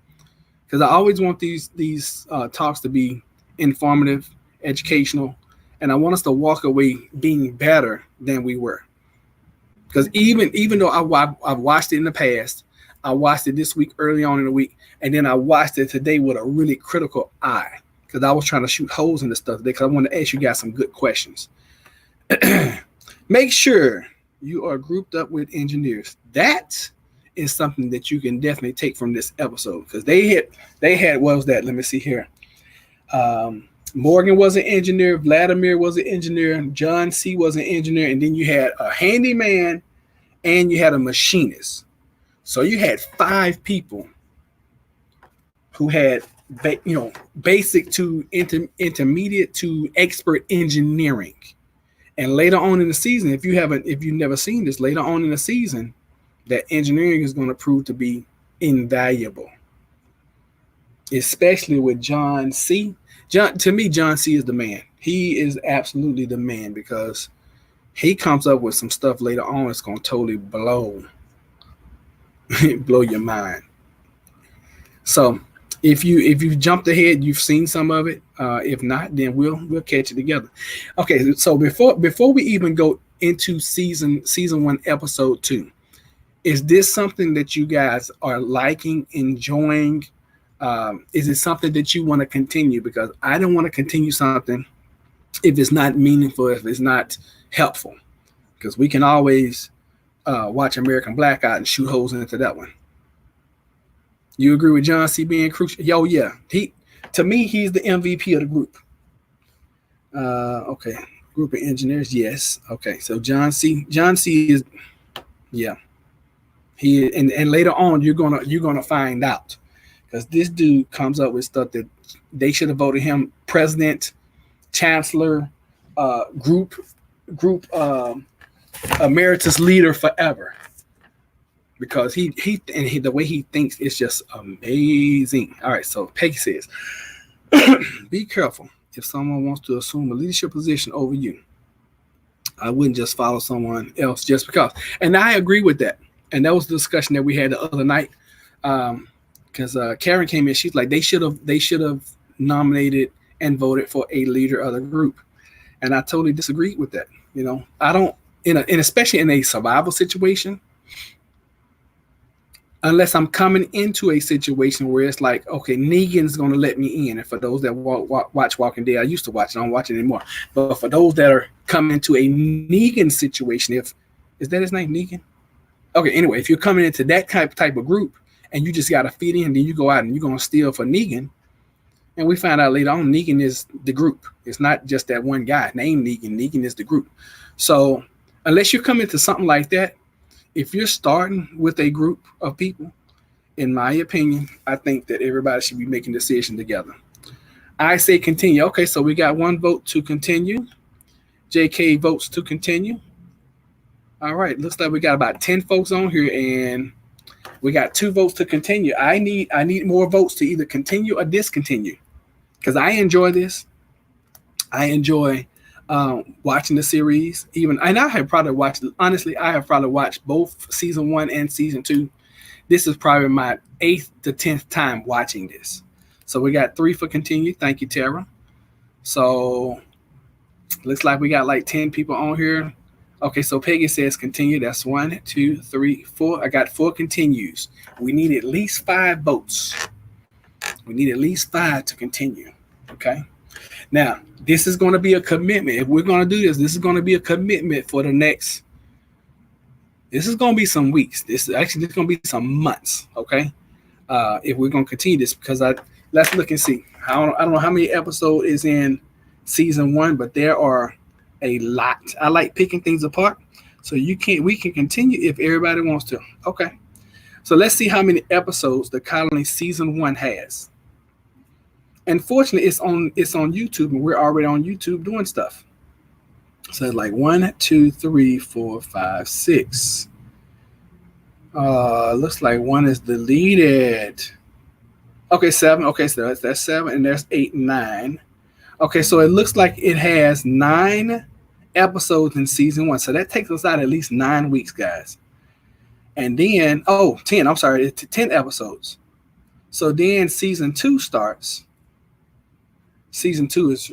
Because I always want these talks to be informative, educational, and I want us to walk away being better than we were. Because even though I've watched it in the past, I watched it this week early on in the week, and then I watched it today with a really critical eye because I was trying to shoot holes in the stuff today because I want to ask you guys some good questions. Make sure you are grouped up with engineers. That is something that you can definitely take from this episode because they had what was that? Let me see here. Morgan was an engineer, Vladimir was an engineer, John C was an engineer, and then you had a handyman and you had a machinist. So you had 5 people who had basic to intermediate to expert engineering. And later on in the season, if you've never seen this, later on in the season, that engineering is going to prove to be invaluable. Especially with John C. To me, John C is the man. He is absolutely the man because he comes up with some stuff later on that's going to totally blow your mind. So if you've jumped ahead, you've seen some of it. If not, then we'll catch it together. Okay, so before we even go into season 1, episode 2, is this something that you guys are liking, enjoying? Is it something that you want to continue? Because I don't want to continue something if it's not meaningful, if it's not helpful. Because we can always watch American Blackout and shoot holes into that one. You agree with John C being crucial? Yo, yeah. To me, he's the MVP of the group. Okay. Group of engineers, yes. Okay, so John C is, yeah. He and later on you're gonna find out. Because this dude comes up with stuff that they should have voted him president, chancellor, group emeritus leader forever. Because he the way he thinks is just amazing. All right, so Peggy says, be careful if someone wants to assume a leadership position over you. I wouldn't just follow someone else just because. And I agree with that. And that was the discussion that we had the other night. Because Karen came in, she's like, they should have nominated and voted for a leader of the group, and I totally disagreed with that. I don't, and especially in a survival situation, unless I'm coming into a situation where it's like, okay, Negan's going to let me in. And for those that watch Walking Dead, I used to watch it, I don't watch it anymore. But for those that are coming into a Negan situation, is that his name, Negan? Okay, anyway, if you're coming into that type of group, and you just got to fit in, then you go out and you're going to steal for Negan. And we find out later on, Negan is the group. It's not just that one guy named Negan. Negan is the group. So unless you're coming to something like that, if you're starting with a group of people, in my opinion, I think that everybody should be making decisions together. I say continue. Okay, so we got 1 vote to continue. JK votes to continue. All right, looks like we got about 10 folks on here, and we got 2 votes to continue. I need more votes to either continue or discontinue because I enjoy this. I enjoy watching the series. And I have probably watched both season 1 and season 2. This is probably my 8th to 10th time watching this. So we got 3 for continue. Thank you, Tara. So looks like we got like 10 people on here. Okay, so Peggy says continue. That's 1, 2, 3, 4. I got 4 continues. We need at least 5 votes. We need at least 5 to continue. Okay. Now, this is going to be a commitment. If we're going to do this is going to be a commitment for the next. This is going to be some weeks. This is going to be some months. Okay. If we're going to continue this, because let's look and see. I don't know how many episodes is in season 1, but there are a lot. I like picking things apart. So we can continue if everybody wants to. Okay. So let's see how many episodes the Colony season 1 has. Unfortunately, it's on YouTube, and we're already on YouTube doing stuff. So it's like 1, 2, 3, 4, 5, 6. Looks like one is deleted. Okay, 7. Okay, so that's 7, and there's 8 and 9. Okay, so it looks like it has 9 episodes in season 1. So that takes us out at least 9 weeks, guys. And then, 10. I'm sorry, it's 10 episodes. So then season 2 starts. Season 2 is,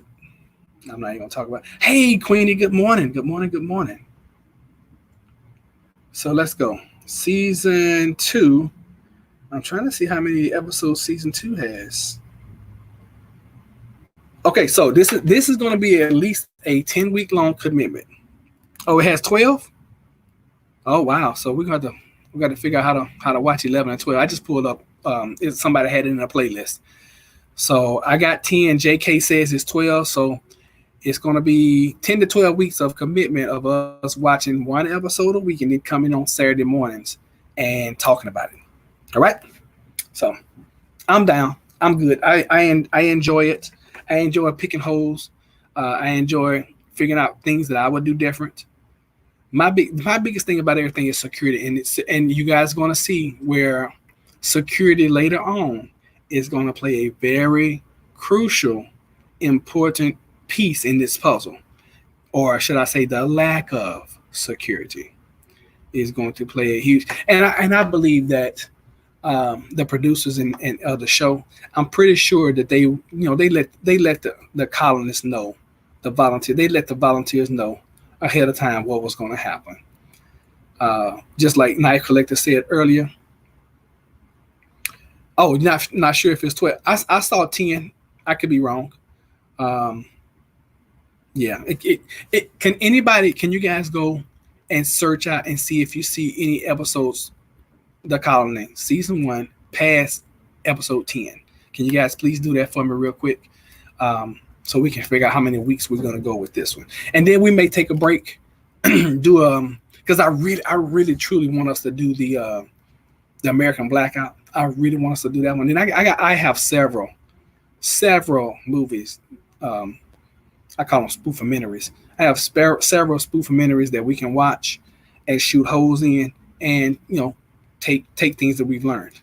I'm not even going to talk about. Hey, Queenie, good morning. Good morning. Good morning. So let's go. Season 2. I'm trying to see how many episodes season 2 has. Okay, so this is going to be at least a 10-week long commitment. Oh, it has 12? Oh wow! So we got to figure out how to watch 11 and 12. I just pulled up. Somebody had it in a playlist. So I got 10. JK says it's 12. So it's going to be 10 to 12 weeks of commitment of us watching one episode a week and then coming on Saturday mornings and talking about it. All right. So I'm down. I'm good. I enjoy it. I enjoy picking holes. I enjoy figuring out things that I would do different. My biggest thing about everything is security, and you guys are going to see where security later on is going to play a very crucial, important piece in this puzzle, or should I say, the lack of security is going to play a huge. And I believe that the producers and of the show, I'm pretty sure that they let the colonists know, they let the volunteers know ahead of time what was going to happen. Just like Night Collector said earlier. Oh, not sure if it's 12. I saw 10. I could be wrong. Um, yeah. Can you guys go and search out and see if you see any episodes, The Colony, season 1, past episode 10? Can you guys please do that for me real quick? So we can figure out how many weeks we're going to go with this one. And then we may take a break, because I really truly want us to do the American Blackout. I really want us to do that one. And I have several movies. I call them spoofamentaries. I have several spoofamentaries that we can watch and shoot holes in, and take things that we've learned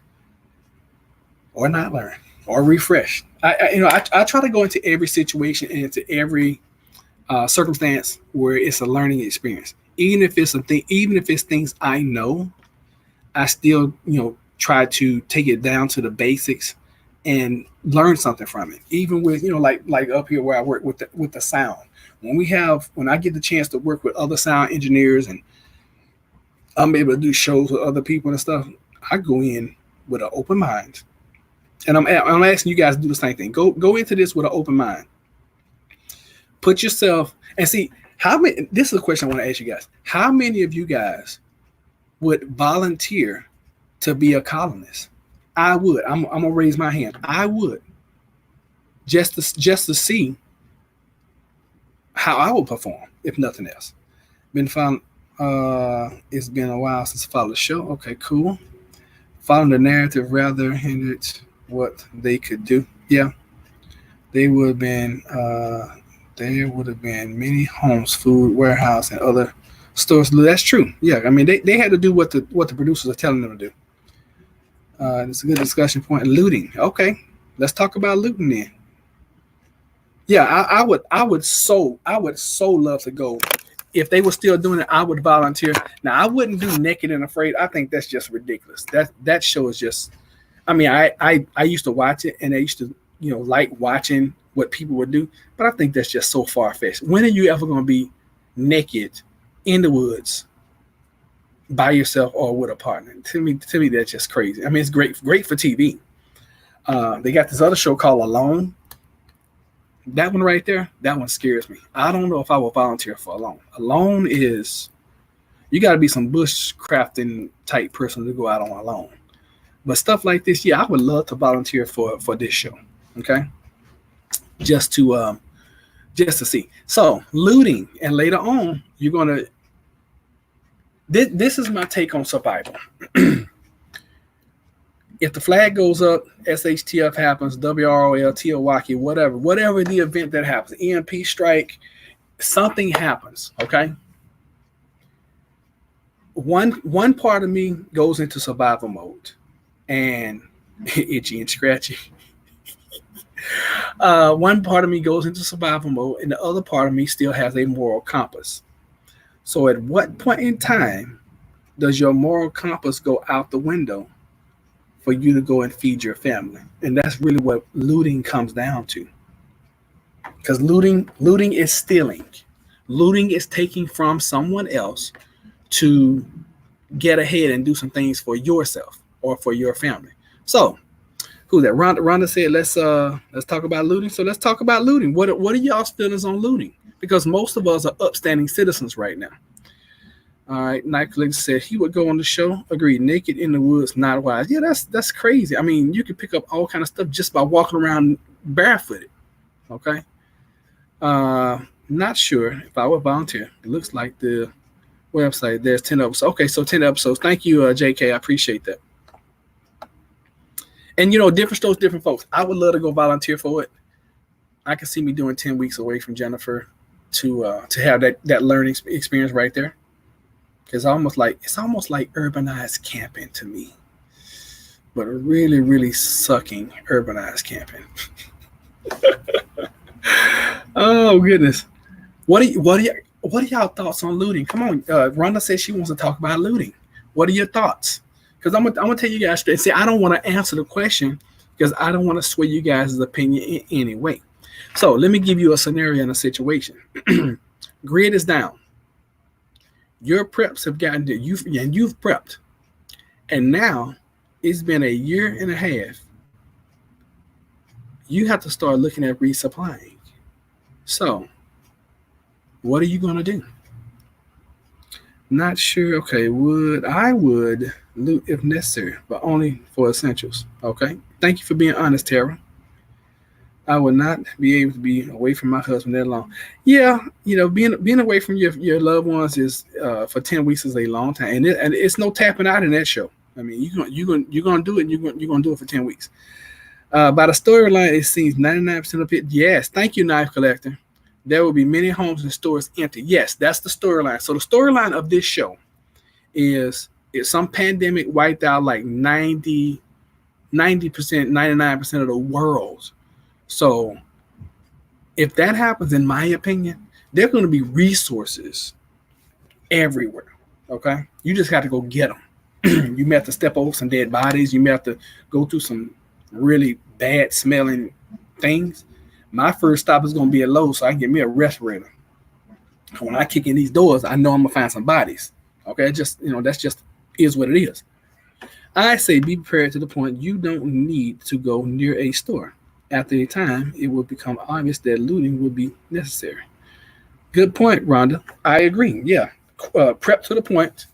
or not learned or refresh. I try to go into every situation and into every circumstance where it's a learning experience. Even if it's things I know, I still try to take it down to the basics and learn something from it. Even with like up here where I work with the sound. When I get the chance to work with other sound engineers and I'm able to do shows with other people and stuff, I go in with an open mind. And I'm asking you guys to do the same thing. Go into this with an open mind. Put yourself and see how many. This is a question I want to ask you guys. How many of you guys would volunteer to be a colonist? I would. I'm gonna raise my hand. I would, just to see how I would perform, if nothing else. Been found. It's been a while since I followed the show. Okay, cool. Following the narrative rather hindered what they could do. Yeah, they would have been. There would have been many homes, food, warehouse, and other stores. That's true. Yeah, I mean they had to do what the producers are telling them to do. It's a good discussion point. Looting. Okay, let's talk about looting then. Yeah, I would so love to go. If they were still doing it, I would volunteer. Now I wouldn't do Naked and Afraid. I think that's just ridiculous. That show is just. I mean, I used to watch it, and I used to like watching what people would do, but I think that's just so far fetched. When are you ever going to be naked in the woods by yourself or with a partner? To me, that's just crazy. I mean, it's great for TV. They got this other show called Alone. That one right there, that one scares me. I don't know if I will volunteer for Alone. Alone is, you got to be some bushcrafting type person to go out on Alone. But stuff like this, yeah, I would love to volunteer for this show. Okay, just to see. So looting, and later on, you're gonna. This is my take on survival. If the flag goes up, SHTF happens, WROL, Teowaki, whatever the event that happens, EMP strike, something happens. Okay. one part of me goes into survival mode and itchy and scratchy. One part of me goes into survival mode, and the other part of me still has a moral compass. So, at what point in time does your moral compass go out the window for you to go and feed your family? And that's really what looting comes down to. Because looting is stealing. Looting is taking from someone else to get ahead and do some things for yourself or for your family. So, who's that? Rhonda said, let's talk about looting. So let's talk about looting. What are y'all's feelings on looting? Because most of us are upstanding citizens right now. All right, Night Collector said he would go on the show. Agreed. Naked in the woods, not wise. Yeah, that's crazy. I mean, you can pick up all kind of stuff just by walking around barefooted. Okay. Not sure if I would volunteer. It looks like the website. There's 10 episodes. Okay, so 10 episodes. Thank you, JK. I appreciate that. And different strokes, different folks. I would love to go volunteer for it. I can see me doing 10 weeks away from Jennifer to have that learning experience right there. Because it's almost like urbanized camping to me, but really, really sucking urbanized camping. Oh goodness, what are y'all thoughts on looting? Come on, Rhonda says she wants to talk about looting. What are your thoughts? Because I'm gonna tell you guys straight. See, I don't want to answer the question because I don't want to sway you guys' opinion in any way. So let me give you a scenario and a situation. Grid is down. Your preps have gotten to you, and you've prepped, and now it's been a year and a half. You have to start looking at resupplying. So, what are you going to do? Not sure. Okay, I would loot if necessary, but only for essentials. Okay. Thank you for being honest, Tara. I would not be able to be away from my husband that long. Yeah, being away from your loved ones is for 10 weeks is a long time, and it's no tapping out in that show. I mean, you're gonna do it. And you're gonna do it for 10 weeks. By the storyline, it seems 99% of it. Yes, thank you, Knife Collector. There will be many homes and stores empty. Yes, that's the storyline. So the storyline of this show is some pandemic wiped out like 90%, 99% of the world. So if that happens, in my opinion, there are going to be resources everywhere. Okay. You just got to go get them. You may have to step over some dead bodies. You may have to go through some really bad smelling things. My first stop is going to be at Lowe's so I can get me a respirator. When I kick in these doors, I know I'm going to find some bodies. Okay. That's just is what it is. I say be prepared to the point you don't need to go near a store. After a time, it will become obvious that looting will be necessary. Good point, Rhonda. I agree. Yeah. Prep to the point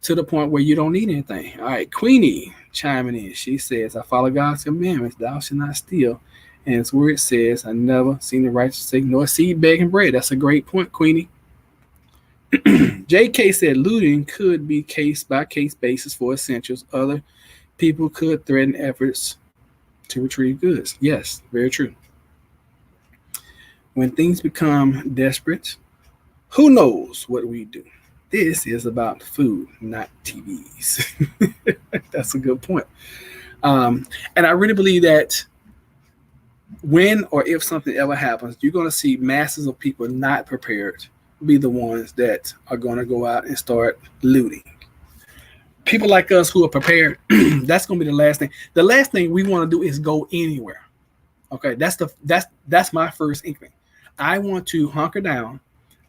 where you don't need anything. All right. Queenie chiming in. She says, I follow God's commandments. Thou shalt not steal. And it's where it says, I never seen the righteous take nor seed begging bread. That's a great point, Queenie. JK said looting could be case by case basis for essentials. Other people could threaten efforts to retrieve goods. Yes, very true. When things become desperate, who knows what we do? This is about food, not TVs. That's a good point. And I really believe that when or if something ever happens, you're going to see masses of people not prepared be the ones that are going to go out and start looting. People like us who are prepared, that's going to be the last thing. The last thing we want to do is go anywhere. Okay, that's my first inkling. I want to hunker down.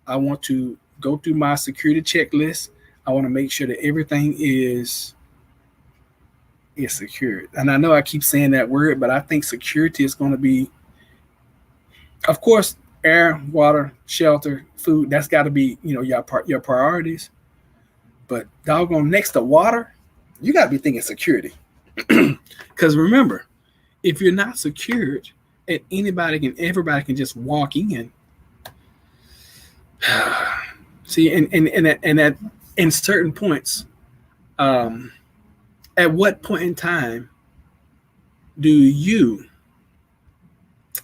I want to go through my security checklist. I want to make sure that everything is secured. And I know I keep saying that word, but I think security is going to be, of course, air, water, shelter, food. That's got to be, your priorities. But doggone, next to water, you got to be thinking security. Because remember, if you're not secured, and everybody can just walk in. See, and at in certain points, at what point in time do you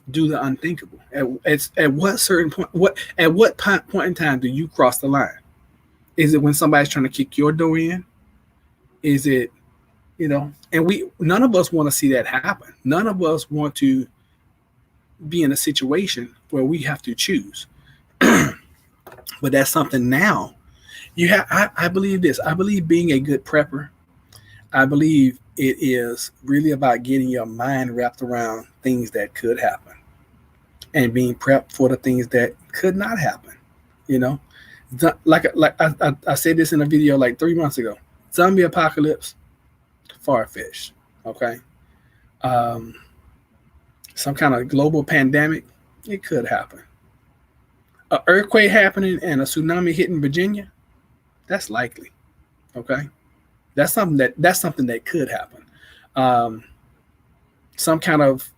do the unthinkable? At what certain point? At what point in time do you cross the line? Is it when somebody's trying to kick your door in? Is it, and none of us want to see that happen. None of us want to be in a situation where we have to choose. But that's something now. I believe this. I believe being a good prepper, I believe it is really about getting your mind wrapped around things that could happen and being prepped for the things that could not happen. You know, like I said this in a video like 3 months ago. Zombie apocalypse, far-fetched. Okay. Um, some kind of global pandemic, it could happen. An earthquake happening and a tsunami hitting Virginia, that's likely. Okay. That's something that could happen. Um, some kind of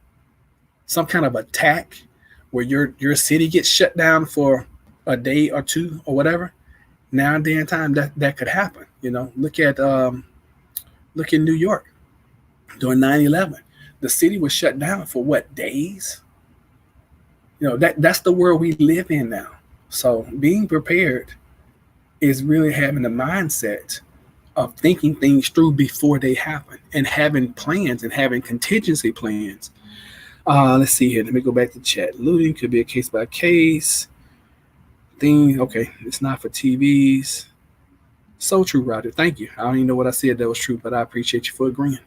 attack where your city gets shut down for a day or two or whatever. Now and then in time that could happen. Look at New York during 9/11. The city was shut down for what, days? That's the world we live in now. So being prepared is really having the mindset of thinking things through before they happen and having plans and having contingency plans. Let's see here. Let me go back to chat. Looting could be a case by case thing. Okay, it's not for TVs. So true, Roger. Thank you. I don't even know what I said that was true, but I appreciate you for agreeing.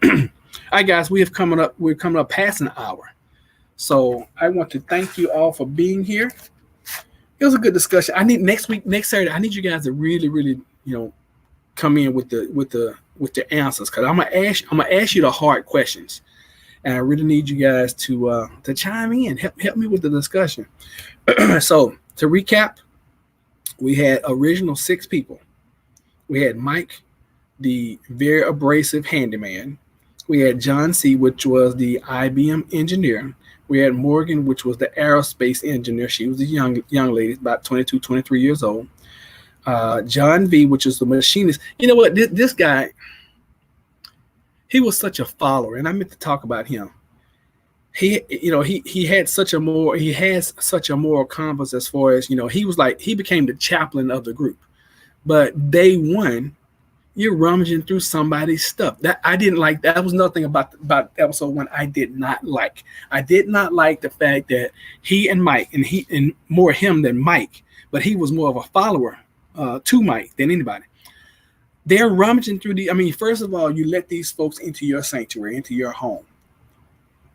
All right, guys, we're coming up past an hour. So I want to thank you all for being here. It was a good discussion. I need next Saturday, I need you guys to really, really, come in with the answers, because I'm gonna ask you the hard questions. And I really need you guys to chime in, help me with the discussion. So to recap, we had original 6 people. We had Mike, the very abrasive handyman. We had John C., which was the IBM engineer. We had Morgan, which was the aerospace engineer. She was a young lady, about 22, 23 years old. John V., which is the machinist. You know what? This guy, he was such a follower, and I meant to talk about him. He has such a moral compass as far as, he became the chaplain of the group. But day one, you're rummaging through somebody's stuff. That I didn't like. That was nothing about episode 1 I did not like. I did not like the fact that he and Mike, and more him than Mike, but he was more of a follower to Mike than anybody. They're rummaging through first of all, you let these folks into your sanctuary, into your home,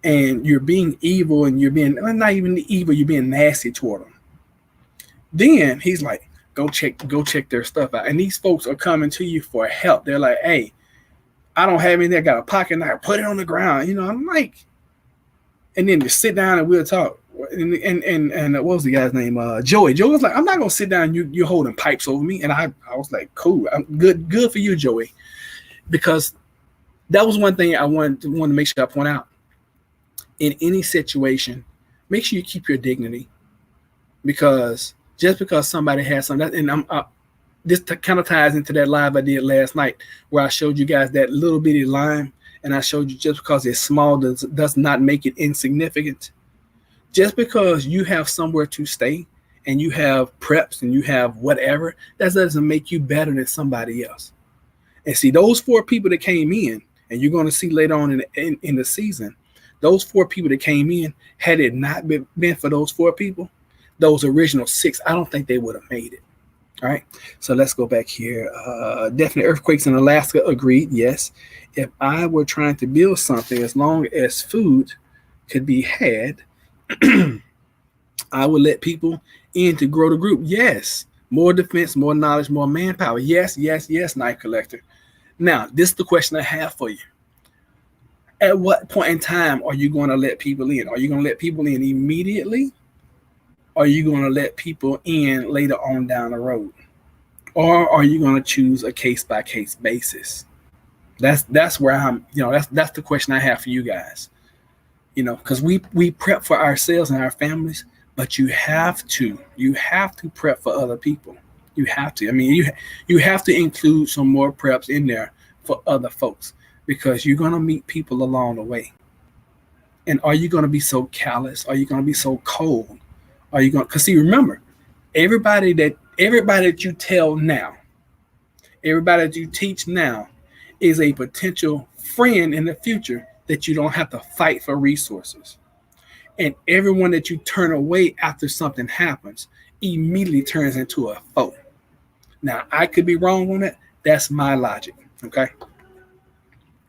and you're being evil, and you're being not even evil, you're being nasty toward them. Then he's like, go check their stuff out. And these folks are coming to you for help. They're like, hey, I don't have anything. I got a pocket knife. Put it on the ground. I'm like, and then just sit down and we'll talk. And what was the guy's name? Joey. Joey was like, I'm not gonna sit down. You're holding pipes over me. And I was like, cool. I'm good for you, Joey. Because that was one thing I wanted to make sure I point out. In any situation, make sure you keep your dignity. Because just because somebody has something, and this kind of ties into that live I did last night where I showed you guys that little bitty lime, and I showed you just because it's small does not make it insignificant. Just because you have somewhere to stay and you have preps and you have whatever, that doesn't make you better than somebody else. And see, those 4 people that came in, and you're going to see later on in the season, those 4 people that came in, had it not been for those 4 people, those original 6, I don't think they would have made it. All right. So let's go back here. Definite earthquakes in Alaska. Agreed. Yes. If I were trying to build something, as long as food could be had, I would let people in to grow the group. Yes. More defense, more knowledge, more manpower. Yes. Knife collector. Now, this is the question I have for you. At what point in time are you going to let people in? Are you going to let people in immediately? Are you going to let people in later on down the road? Or are you going to choose a case-by-case basis? That's where I'm, that's the question I have for you guys. Because we prep for ourselves and our families, but you have to prep for other people. You have to. You have to include some more preps in there for other folks, because you're going to meet people along the way. And are you going to be so callous? Are you going to be so cold? Are you going? Because see, remember, everybody that Everybody that you tell now, everybody that you teach now is a potential friend in the future that you don't have to fight for resources. And everyone that you turn away after something happens immediately turns into a foe. Now, I could be wrong on that. That's my logic. Okay.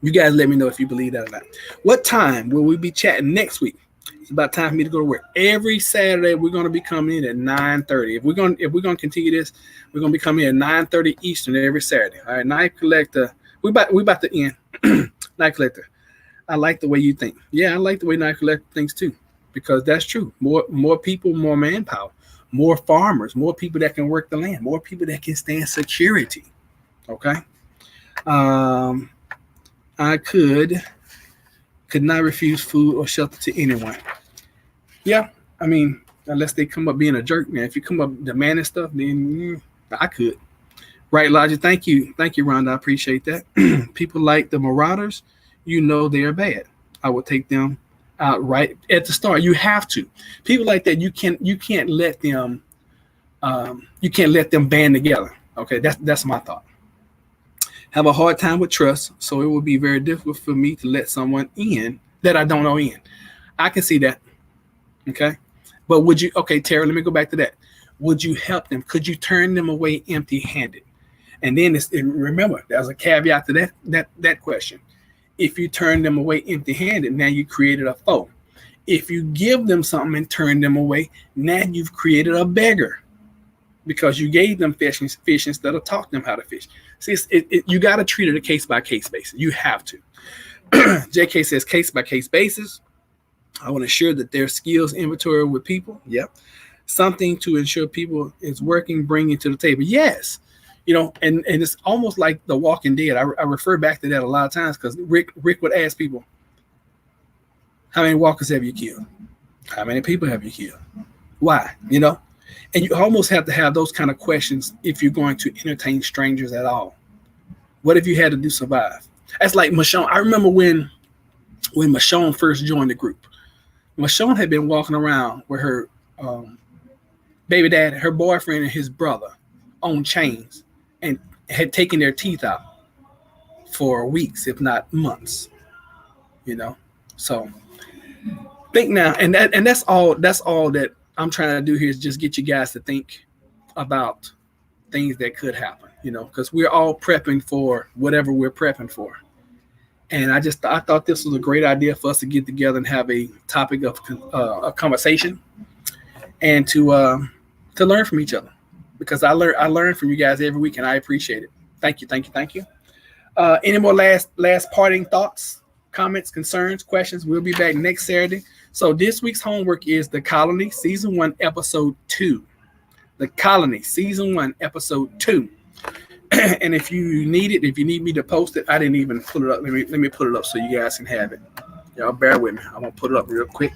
You guys let me know if you believe that or not. What time will we be chatting next week? It's about time for me to go to work. Every Saturday we're going to be coming in at 9:30. If we're going to continue this, we're going to be coming in at 9:30 Eastern every Saturday. All right, Night Collector. We about to end. Night Collector. I like the way you think. Yeah, I like the way Night Collector thinks too, because that's true. More people, more manpower, more farmers, more people that can work the land, more people that can stand security. Okay. I could not refuse food or shelter to anyone. Yeah, I mean, unless they come up being a jerk, man. If you come up demanding stuff, then I could. Right, Logic. Thank you, Rhonda. I appreciate that. People like the Marauders, you know they are bad. I would take them out right at the start. You have to. People like that, you can't let them band together. Okay, that's my thought. Have a hard time with trust, so it will be very difficult for me to let someone in that I don't know in. I can see that. Okay. But would you, okay, Tara, let me go back to that. Would you help them? Could you turn them away empty-handed? And then remember, there's a caveat to that question. If you turn them away empty-handed, now you created a foe. If you give them something and turn them away, now you've created a beggar, because you gave them fish instead of taught them how to fish. See, you got to treat it a case-by-case basis. You have to. JK says case-by-case basis. I want to ensure that their skills inventory with people. Yep. Something to ensure people is working, bringing to the table. Yes. And it's almost like The Walking Dead. I refer back to that a lot of times because Rick would ask people, how many walkers have you killed? How many people have you killed? Why? And you almost have to have those kind of questions if you're going to entertain strangers at all. What have you had to do to survive? That's like Michonne. I remember when Michonne first joined the group. Michonne had been walking around with her baby dad, her boyfriend, and his brother on chains, and had taken their teeth out for weeks, if not months. So think now, and that's all that I'm trying to do here is just get you guys to think about things that could happen, because we're all prepping for whatever we're prepping for. And I thought this was a great idea for us to get together and have a topic of a conversation and to learn from each other, because I learn from you guys every week, and I appreciate it. Thank you. Any more last parting thoughts, comments, concerns, questions? We'll be back next Saturday. So this week's homework is The Colony, Season 1, Episode 2. The Colony, Season 1, Episode 2. And if you need me to post it, I didn't even pull it up. Let me put it up so you guys can have it. Y'all bear with me. I'm going to put it up real quick.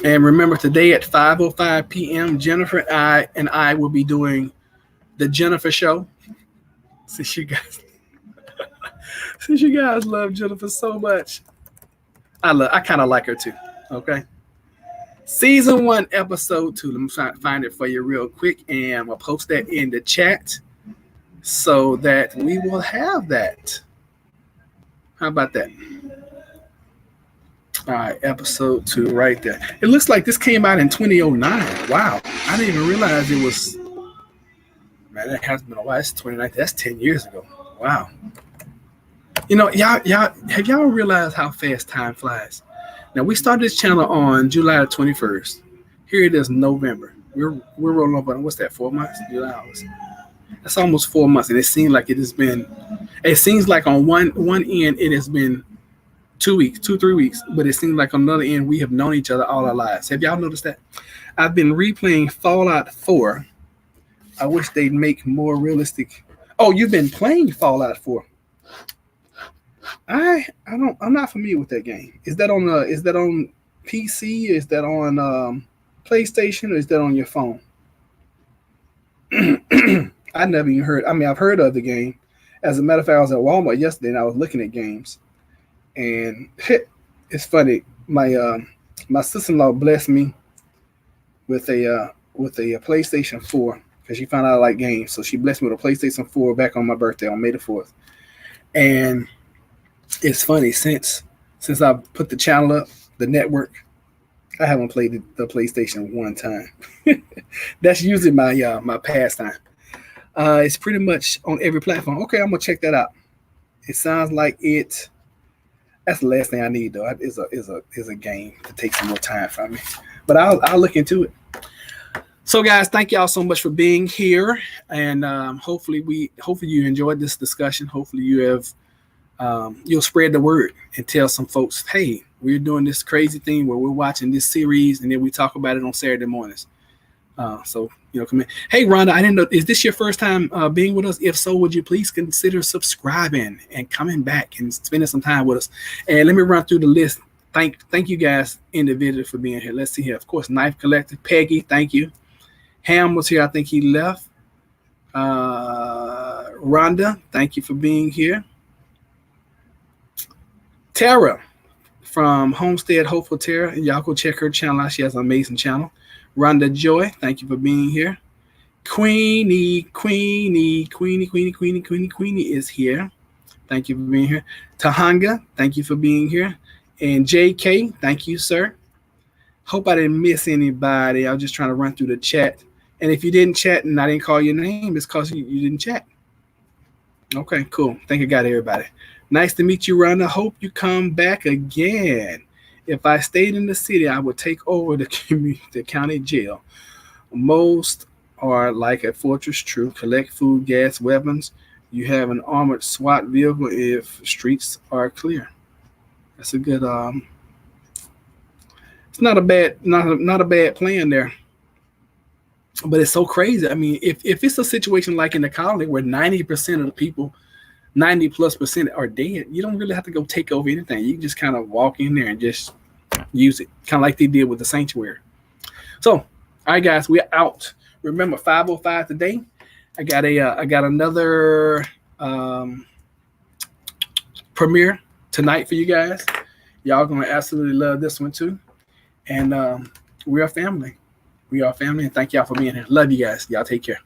And remember, today at 5:05 p.m., Jennifer and I will be doing the Jennifer Show. Since you guys love Jennifer so much. I kind of like her too. Okay. Season 1, Episode 2. Let me try to find it for you real quick, and I'm going to post that in the chat so that we will have that. How about that? All right, Episode 2 right there. It looks like this came out in 2009. Wow. I didn't even realize it was, man, that has been a while. It's 29. That's 10 years ago. Wow. Y'all have y'all realized how fast time flies? Now, we started this channel on July 21st. Here it is, November. We're rolling up on, what's that, 4 months? July, August. That's almost 4 months, and it seems like on one end it has been 2 weeks, 2-3 weeks, but it seems like on another end we have known each other all our lives. Have y'all noticed that? I've been replaying Fallout 4. I wish they'd make more realistic. Oh, you've been playing Fallout 4. I'm not familiar with that game. Is that on PC? Is that on PlayStation, or is that on your phone? I never even heard. I've heard of the game. As a matter of fact, I was at Walmart yesterday and I was looking at games, and it's funny. My sister-in-law blessed me with a with a PlayStation 4 because she found out I like games. So she blessed me with a PlayStation 4 back on my birthday on May the 4th. And it's funny, since I put the channel up, the network, I haven't played the PlayStation one time. That's usually my pastime. It's pretty much on every platform. Okay, I'm gonna check that out. It sounds like it. That's the last thing I need though. Is a game to take some more time from me. But I'll look into it. So guys, thank y'all so much for being here, and hopefully you enjoyed this discussion. Hopefully you have you'll spread the word and tell some folks, hey, we're doing this crazy thing where we're watching this series and then we talk about it on Saturday mornings. So come in. Hey Rhonda, I didn't know, is this your first time being with us? If so, would you please consider subscribing and coming back and spending some time with us? And let me run through the list. Thank you guys individually for being here. Let's see here. Of course, Knife Collective, Peggy, thank you. Ham was here. I think he left. Rhonda, thank you for being here. Tara from Homestead Hopeful Tara. Y'all go check her channel out. She has an amazing channel. Rhonda Joy, thank you for being here. Queenie is here. Thank you for being here. Tahanga, thank you for being here. And JK, thank you, sir. Hope I didn't miss anybody. I was just trying to run through the chat. And if you didn't chat and I didn't call your name, it's because you didn't chat. Okay, cool. Think I got everybody. Nice to meet you, Rhonda. Hope you come back again. If I stayed in the city, I would take over the county jail. Most are like a fortress, true. Collect food, gas, weapons. You have an armored SWAT vehicle if streets are clear. That's a good. It's not a bad plan there. But it's so crazy. I mean, if it's a situation like in the colony where 90% of the people, 90+% are dead, you don't really have to go take over anything. You can just kind of walk in there and just use it, kind of like they did with the sanctuary. So, all right, guys, we're out. Remember, 5:05 today. I got another premiere tonight for you guys. Y'all gonna absolutely love this one too. And we are family. We are family, and thank y'all for being here. Love you guys. Y'all take care.